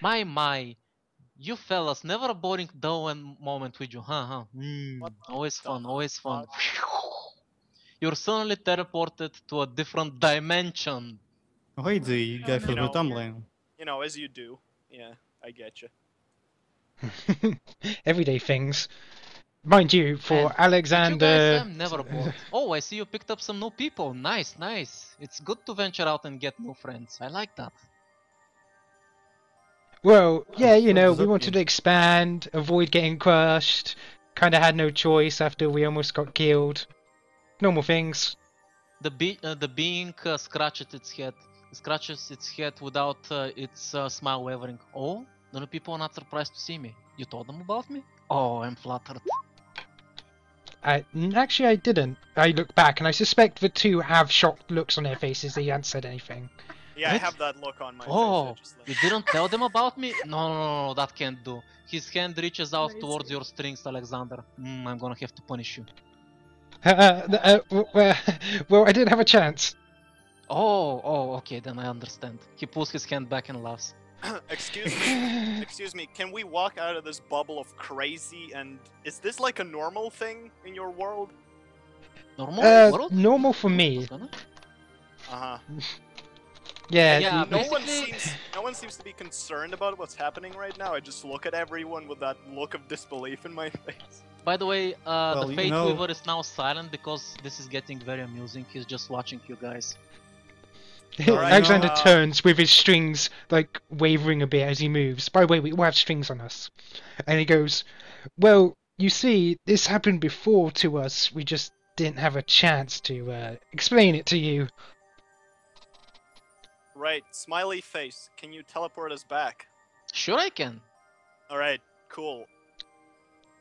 My, you fellas, never a boring dull moment with you, huh? What Always the fun, always fun. fuck? You're suddenly teleported to a different dimension. Oh, hey, the guy no. from You the know. tumbling. You know, as you do. Yeah, I get you. Everyday things. Mind you, for And You guys, Alexander... I'm never bored. Oh, I see you picked up some new people. Nice. It's good to venture out and get new friends. I like that. Well, yeah, you know, we Exactly. wanted to expand, avoid getting crushed. Kinda had no choice after we almost got killed. Normal things. The being scratches its head without its smile wavering. Oh, the new people are not surprised to see me. You told them about me? Oh, I'm flattered. Actually, I didn't. I look back, and I suspect the two have shocked looks on their faces. They hadn't said anything. Yeah, I What? have that look on my Oh, face. I just, like- you didn't tell them about me? No, that can't do. His hand reaches out Crazy. towards your strings, Alexander. I'm gonna have to punish you. Well, I didn't have a chance. Oh, okay, then I understand. He pulls his hand back and laughs. Excuse me, can we walk out of this bubble of crazy and is this like a normal thing in your world? Normal world? Normal for me. Uh-huh. Yeah. Yeah, No one basically- seems to be concerned about what's happening right now. I just look at everyone with that look of disbelief in my face. By the way, Well, the you Fateweaver know- is now silent because this is getting very amusing. He's just watching you guys. Alright, Alexander uh, turns with his strings like wavering a bit as he moves. By the way, we all have strings on us. And he goes, "Well, you see, this happened before to us. We just didn't have a chance to explain it to you." Right, smiley face. Can you teleport us back? Sure I can. Alright, cool.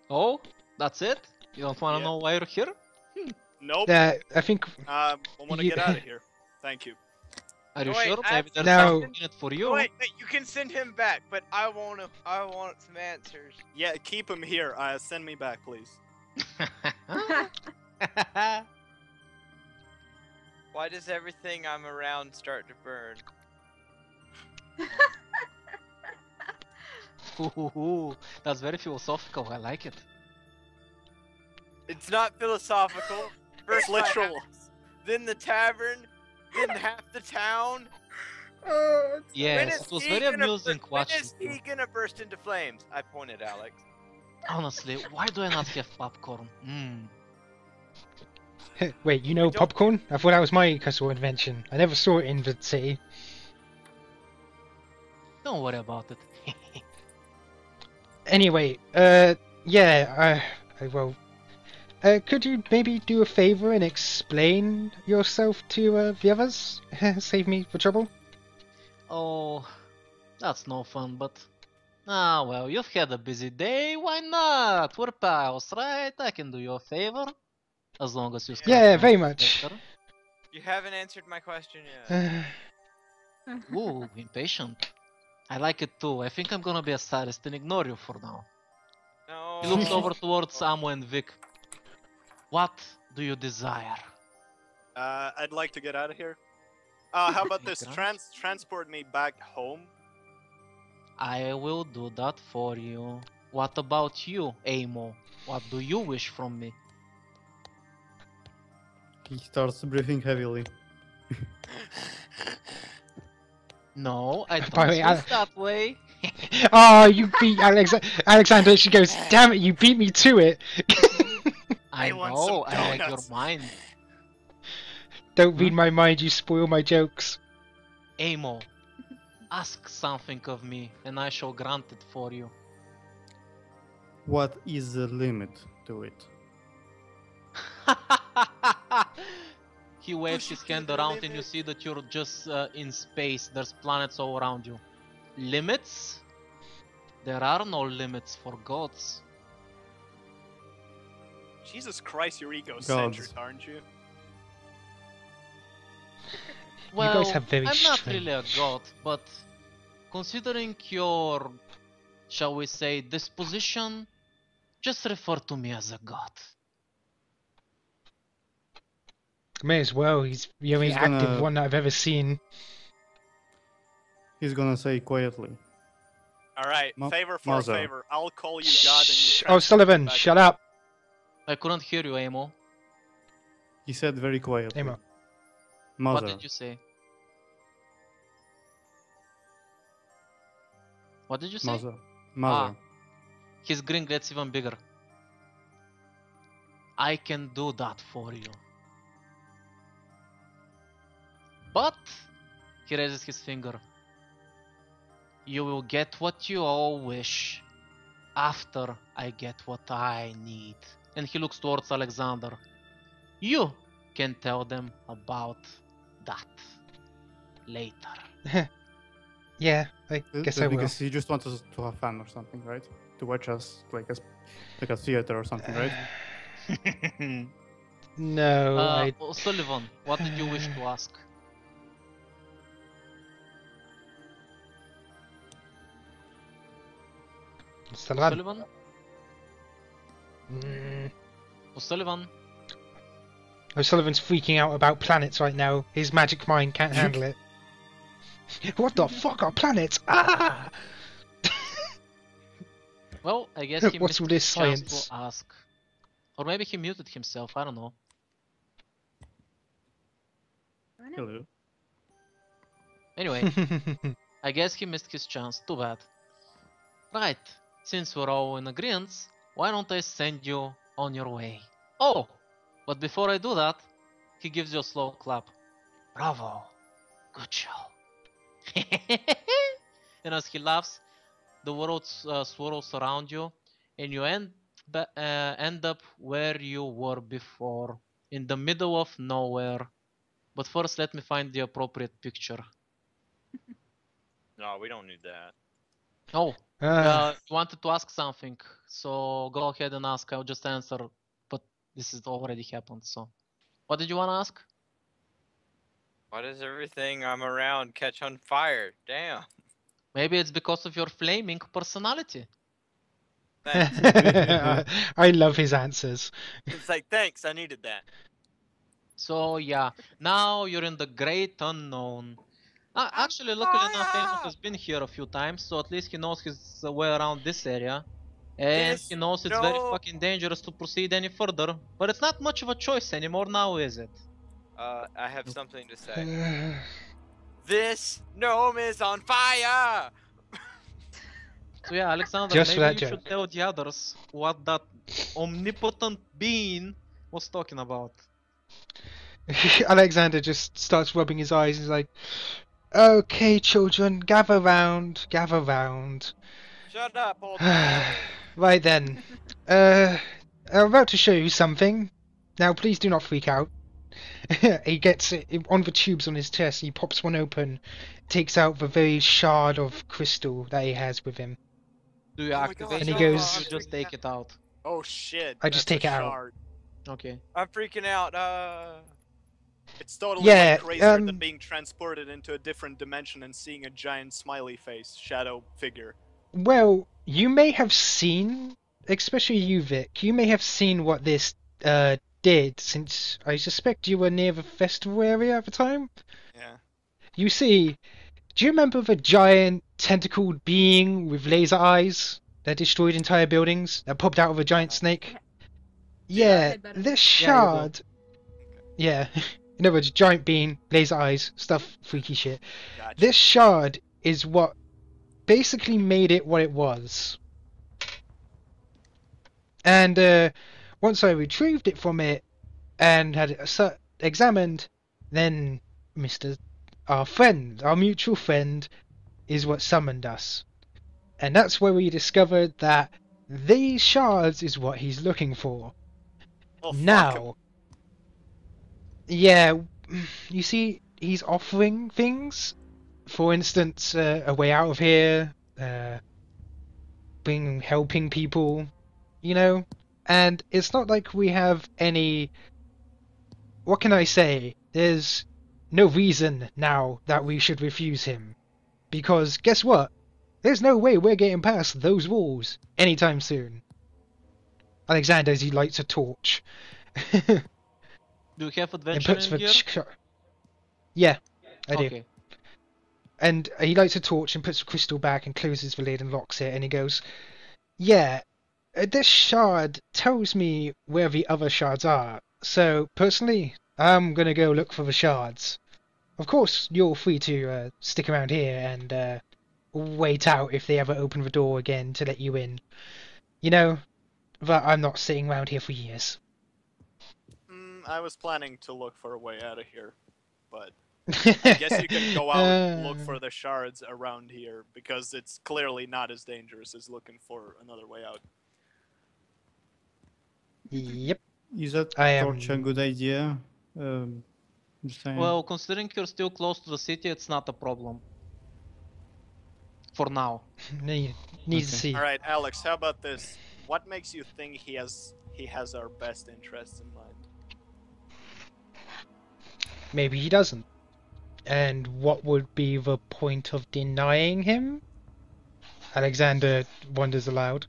Oh, that's it? You don't wanna Yeah. know why you're here? Nope. I think I want to you- get out of here. Thank you. Are you Wait, sure? I have Maybe there's No. something in it for you. Wait, you can send him back, but I want some answers. Yeah, keep him here. Send me back, please. Why does everything I'm around start to burn? Ooh, that's very philosophical. I like it. It's not philosophical. First my literal. house, then the tavern, then half the town. When Yes, is it was he very gonna amusing When watching is you. he gonna burst into flames? I pointed, Alex. Honestly, why do I not have popcorn? Mm. wait, you know don't- popcorn? I thought that was my casual invention. I never saw it in the city. Don't worry about it. Anyway, yeah, well, could you maybe do a favor and explain yourself to the others? Save me the trouble. Oh, that's no fun, but... Ah, well, you've had a busy day, why not? We're pals, right? I can do you a favor. As long as you start Yeah, very doing it much. later. You haven't answered my question yet. Ooh, impatient. I like it too. I think I'm gonna be a sadist and ignore you for now. No. He looks over towards Amo and Vic. What do you desire? I'd like to get out of here. How about this? Grant? Transport me back home. I will do that for you. What about you, Amo? What do you wish from me? He starts breathing heavily. No, I By don't the way, wish that way. Oh, you beat Alexander. She goes, "Damn it, you beat me to it." I I want know, some I like your donuts. mind. Don't read my mind, you spoil my jokes. Amo, ask something of me, and I shall grant it for you. What is the limit to it? He waves Push his it to hand the around and you limit. see that you're just in space. There's planets all around you. Limits? There are no limits for gods. Jesus Christ, you're egocentric, Gods. aren't you? Well, guys have very I'm not strange- really a god, but considering your, shall we say, disposition, just refer to me as a god. May as well. He's the only He's active gonna- one that I've ever seen. He's gonna say quietly. Alright, Ma- favor for Mother. a favor. I'll call you God and you Shh. transport Oh, me Sullivan, back shut home. up. I couldn't hear you, Amo. He said very quietly. Amo. Mother. What did you say? What did you say? Mother. Mother. His grin gets even bigger. I can do that for you. But, he raises his finger. You will get what you all wish after I get what I need. And he looks towards Alexander. You can tell them about that later. Yeah, I guess I will. Because he just wants us to have fun or something, right? To watch us like a theater or something, right? No, I. Sullivan, what did you wish to ask? Sullivan. Sullivan? Mm, Sullivan? O'Sullivan's freaking out about planets right now. His magic mind can't handle it. What the fuck are planets? Ah! Well, I guess he What's missed with his this chance science? to ask. Or maybe he muted himself, I don't know. I know. Hello. Anyway, I guess he missed his chance, too bad. Right, since we're all in agreement, why don't I send you on your way? Oh, but before I do that, he gives you a slow clap. Bravo, good show. And as he laughs, the world swirls around you, and you end up where you were before, in the middle of nowhere. But first, let me find the appropriate picture. No, we don't need that. Oh, Ah, you wanted to ask something, so go ahead and ask. I'll just answer, but this has already happened. So, what did you want to ask? Why does everything I'm around catch on fire? Damn. Maybe it's because of your flaming personality. Thanks. I love his answers. It's like, thanks, I needed that. So yeah, now you're in the great unknown. I'm Actually, luckily enough, Amos fire! has been here a few times, so at least he knows his way around this area. And he knows it's very fucking dangerous to proceed any further. But it's not much of a choice anymore now, is it? I have something to say. This gnome is on fire! So yeah, Alexander, Just for maybe that you should joke. tell the others what that omnipotent being was talking about. Alexander just starts rubbing his eyes. He's like, "Okay, children, gather round, gather round." Shut up, old man. Right then, I'm about to show you something. Now, please do not freak out. He gets it on the tubes on his chest. He pops one open, takes out the very shard of crystal that he has with him. Do you Oh my activate God, And he it goes- or you just take it out? Oh shit! I just that's take a it out. shard. Okay. I'm freaking out. It's totally Yeah, like crazier um, than being transported into a different dimension and seeing a giant smiley face shadow figure. Well, you may have seen, especially you, Vic. You may have seen what this did, since I suspect you were near the festival area at the time. Yeah. You see, do you remember the giant tentacled being with laser eyes that destroyed entire buildings, that popped out of a giant snake? Yeah, I'd better this Yeah, you do. shard. Yeah, in other words, giant being, laser eyes, stuff, freaky shit. Gotcha. This shard is what basically made it what it was. And once I retrieved it from it and had it examined, then our friend, our mutual friend, is what summoned us. And that's where we discovered that these shards is what he's looking for. Oh, fuck him. Now, yeah, you see, he's offering things. For instance, a way out of here, helping people, you know? And it's not like we have any... What can I say? There's no reason now that we should refuse him. Because guess what? There's no way we're getting past those walls anytime soon. Alexander, as he lights a torch. Do you have and adventure puts in the gear? Yeah, I do. Okay. And he lights a torch and puts the crystal back and closes the lid and locks it, and he goes, "Yeah, this shard tells me where the other shards are. So, personally, I'm gonna go look for the shards. Of course, you're free to stick around here and wait out if they ever open the door again to let you in. You know, but I'm not sitting around here for years." I was planning to look for a way out of here, but I guess you can go out and look for the shards around here, because it's clearly not as dangerous as looking for another way out. Yep. Is that I am- torch a good idea? Just saying. Well, considering you're still close to the city, it's not a problem. For now. Need to Okay. see. All right, Alex, how about this? What makes you think he has our best interests in mind? Maybe he doesn't. And what would be the point of denying him? Alexander wonders aloud.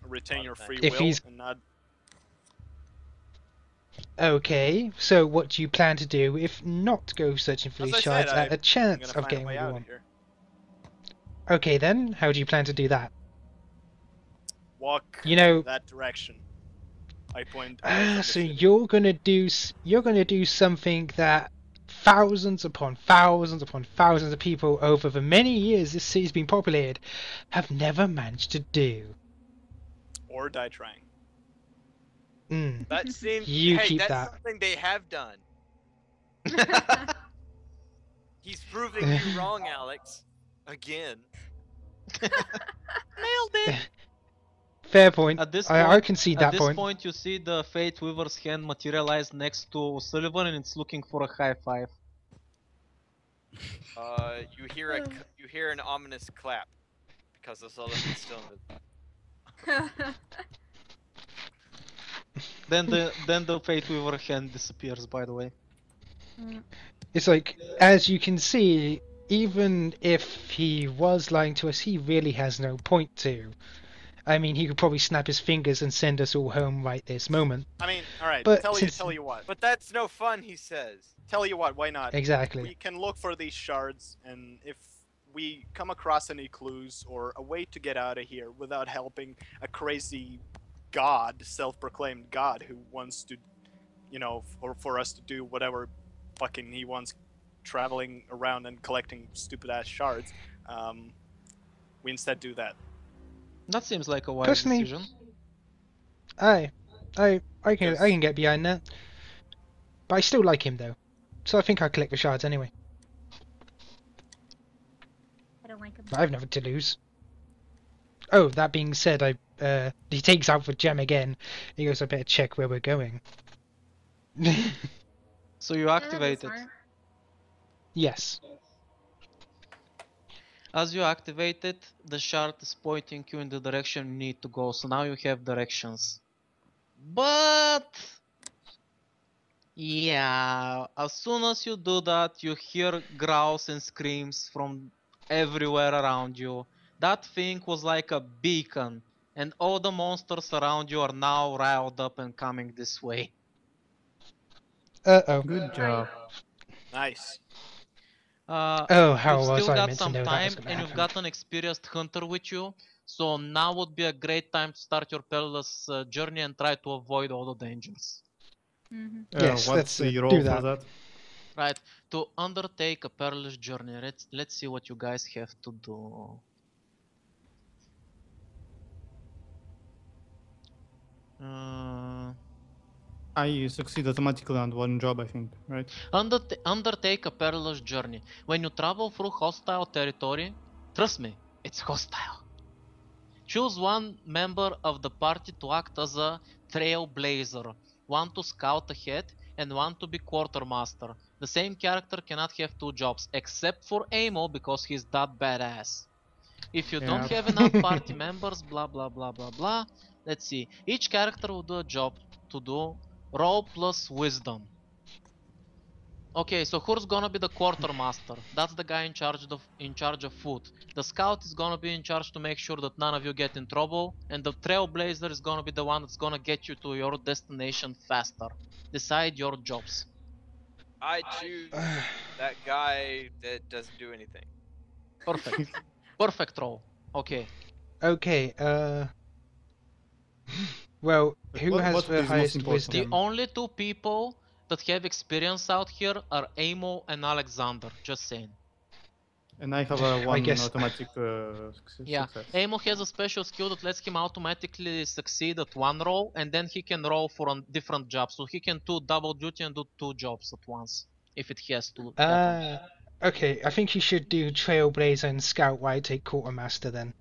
Retain your free If will he's- and not. Okay, so what do you plan to do if not go searching for As these I said, shards at a I'm chance gonna of find a getting way what you out of want? here. Okay then, how do you plan to do that? Walk You know, that direction. I point away from the so city. you're gonna do something that thousands upon thousands upon thousands of people over the many years this city's been populated have never managed to do. Or die trying. Mm, That seems. you Hey, keep that's that. something they have done. He's proving you wrong, Alex. Again. Nailed it. Fair point. At this I point, can see at that this point. point, you see the Fateweaver's hand materialize next to Sullivan, and it's looking for a high five. You hear an ominous clap because the Sullivan's still invisible. Then the Fateweaver hand disappears. By the way. It's like, as you can see, even if he was lying to us, he really has no point to. I mean, he could probably snap his fingers and send us all home right this moment. I mean, alright, But tell since you what. But that's no fun, he says. Tell you what, why not? exactly, We can look for these shards, and if we come across any clues or a way to get out of here without helping a crazy god, self-proclaimed god, who wants to, you know, for us to do whatever fucking he wants, traveling around and collecting stupid-ass shards, we instead do that. That seems like a wise personally, decision. I Because can get behind that. But I still like him though, so I think I'll collect the shards anyway. I don't like him. I have nothing to lose. Oh, that being said, he takes out the gem again. He goes, I better check where we're going. So you Yeah, that'd be activate it. smart. Yes. As you activate it, the shard is pointing you in the direction you need to go. So now you have directions. But yeah, as soon as you do that, you hear growls and screams from everywhere around you. That thing was like a beacon, and all the monsters around you are now riled up and coming this way. Uh-oh. Good job. nice. Oh, You've how was still I got meant to some know that was time, going to and you've happen? got an experienced hunter with you. So now would be a great time to start your perilous journey and try to avoid all the dangers. Mm-hmm. Yes, What's let's the do roll that. for that? Right, to undertake a perilous journey, let's see what you guys have to do. I succeed automatically on one job, I think, right? Undertake a perilous journey. When you travel through hostile territory, trust me, it's hostile. Choose one member of the party to act as a trailblazer, one to scout ahead, and one to be quartermaster. The same character cannot have two jobs, except for Amo because he's that badass. If you don't Yeah. have enough party members, blah blah blah blah blah. Let's see. Each character will do a job to do. Roll plus wisdom. Okay, so who's gonna be the quartermaster? That's the guy in charge of food. The scout is gonna be in charge to make sure that none of you get in trouble, and the trailblazer is gonna be the one that's gonna get you to your destination faster. Decide your jobs. I choose that guy that doesn't do anything. Perfect. Perfect roll. Okay. Okay, well, But who what- has what the is most highest important? The wisdom? only two people that have experience out here are Amo and Alexander. Just saying. And I have a I one guess- automatic Yeah, success. Amo has a special skill that lets him automatically succeed at one roll, and then he can roll for a different job. So he can do double duty and do two jobs at once, if it has to happen. Okay, I think you should do Trailblazer and Scout while I take Quartermaster then.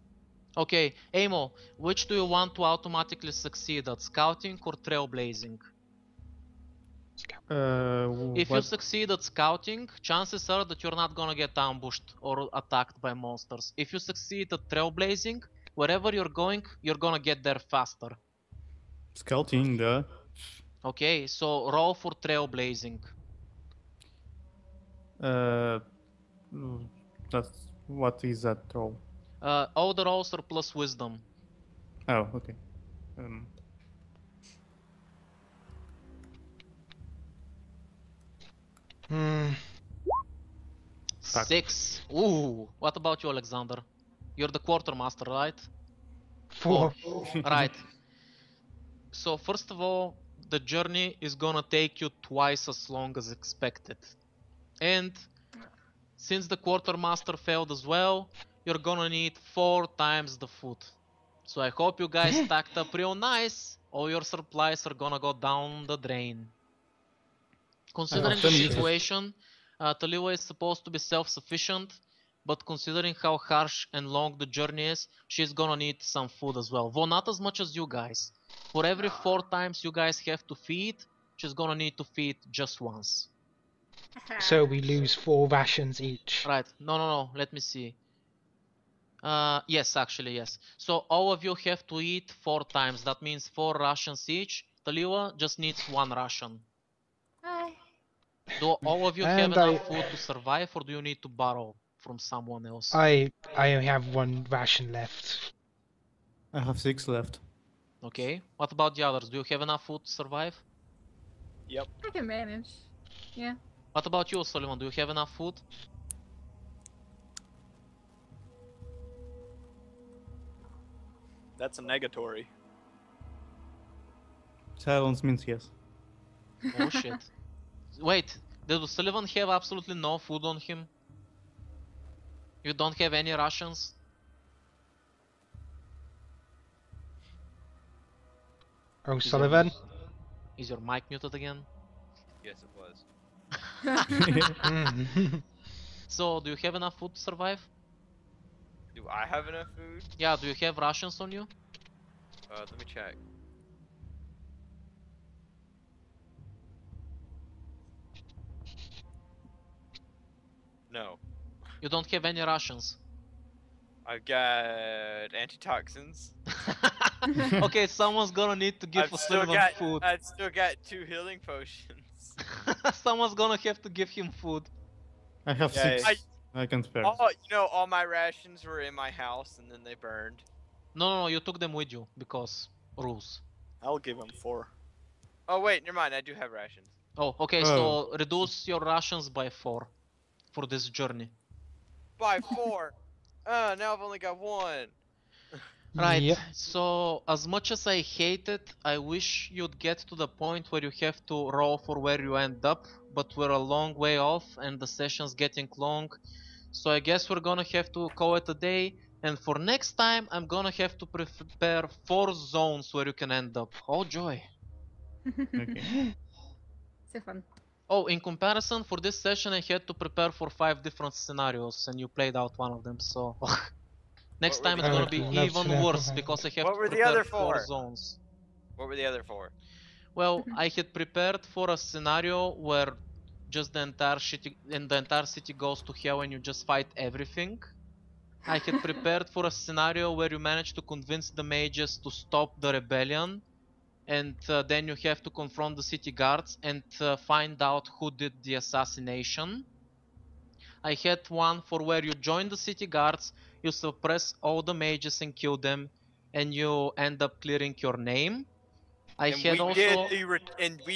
Okay, Amo, which do you want to automatically succeed at, scouting or trailblazing? If you What? succeed at scouting, chances are that you're not gonna get ambushed or attacked by monsters. If you succeed at trailblazing, wherever you're going, you're gonna get there faster. Scouting, the. Okay, so roll for trailblazing. Uh, that's what is that roll? All the rolls are plus wisdom. Oh, okay. Fuck. 6. Ooh. What about you, Alexander? You're the quartermaster, right? 4. Right. So first of all, the journey is gonna take you twice as long as expected. And since the quartermaster failed as well, you're gonna need 4 times the food. So I hope you guys stacked up real nice. All your supplies are gonna go down the drain. Considering the 10 uses. situation, Taliwa is supposed to be self-sufficient, but considering how harsh and long the journey is, she's gonna need some food as well. Though not as much as you guys. For every 4 times you guys have to feed, she's gonna need to feed just once. So we lose 4 rations each. Right, no, let me see. Yes, actually, yes. So all of you have to eat 4 times. That means 4 rations each. Taliwa just needs 1 ration. Hi. Do all of you have And enough food to survive, or do you need to borrow from someone else? I only have 1 ration left. I have 6 left. Okay. What about the others? Do you have enough food to survive? Yep. I can manage. Yeah. What about you, Sullivan? Do you have enough food? That's a negatory. Silence means yes. Oh shit. Wait, did Sullivan have absolutely no food on him? You don't have any rations? Oh, Sullivan? Is your mic muted again? Yes, it was. Mm. So, do you have enough food to survive? Do I have enough food? Yeah, do you have rations on you? Let me check. No. You don't have any rations. I've got antitoxins. Okay, someone's gonna need to give I've still Sullivan got food. I've still got 2 healing potions. Someone's gonna have to give him food. I have Yeah, 6. I can spare. All my rations were in my house and then they burned. No, you took them with you because rules. I'll give him 4. Oh wait, never mind. I do have rations. Oh, okay, Oh. so reduce your rations by 4 for this journey. By 4. Now I've only got 1. Right, Yep. so as much as I hate it, I wish you'd get to the point where you have to roll for where you end up, but we're a long way off and the session's getting long, so I guess we're gonna have to call it a day, and for next time I'm gonna have to prepare 4 zones where you can end up. Oh joy. Okay. So fun. Oh, in comparison, for this session I had to prepare for 5 different scenarios and you played out one of them, so... Next What were time the it's gonna other be four? even Love to worse know. because I have What to were the prepare other 4 4? zones. What were the other 4? Well, I had prepared for a scenario where just the entire city goes to hell and you just fight everything. I had prepared for a scenario where you manage to convince the mages to stop the rebellion, and then you have to confront the city guards and find out who did the assassination. I had one for where you join the city guards, you suppress all the mages and kill them, and you end up clearing your name. I And had we also...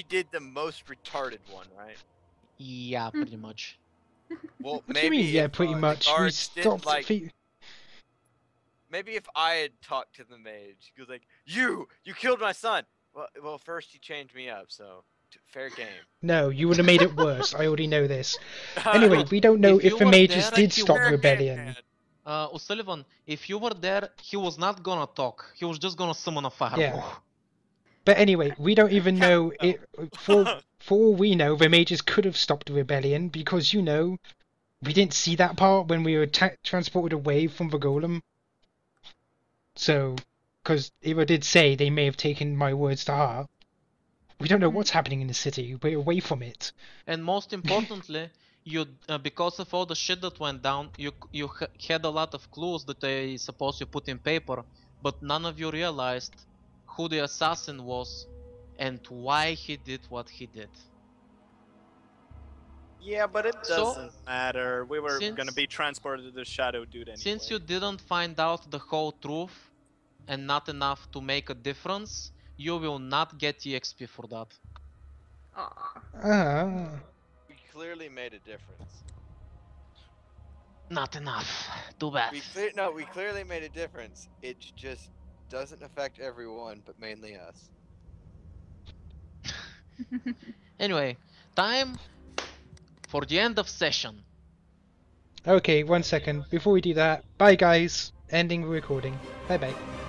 did the most retarded one, right? Yeah, pretty much. Well, What do you mean? maybe Yeah, if pretty the much. We guards didn't stopped. maybe if I had talked to the mage, he goes like, "You killed my son." Well, first you changed me up, so fair game. No, you would have made it worse. I already know this. Anyway, we don't know if if you the were mages there, did he stop would- the rebellion. O'Sullivan, if you were there, he was not gonna talk. He was just gonna summon a fireball. Yeah. But anyway, we don't even know it. For all we know, the mages could have stopped the rebellion because we didn't see that part when we were transported away from the golem. So, because Eva did say they may have taken my words to heart. We don't know what's happening in the city. We're away from it. And most importantly, you because of all the shit that went down, you had a lot of clues that I suppose you put in paper, but none of you realized who the assassin was and why he did what he did. Yeah, but it So, doesn't matter. We were since- gonna be transported to the Shadow Dude anyway. Since you didn't find out the whole truth and not enough to make a difference, you will not get EXP for that. Aw. Ah. We clearly made a difference. Not enough. Too bad. We clearly made a difference. It just doesn't affect everyone, but mainly us. Anyway, time for the end of session. Okay, 1 second. Before we do that, bye guys. Ending recording. Bye bye.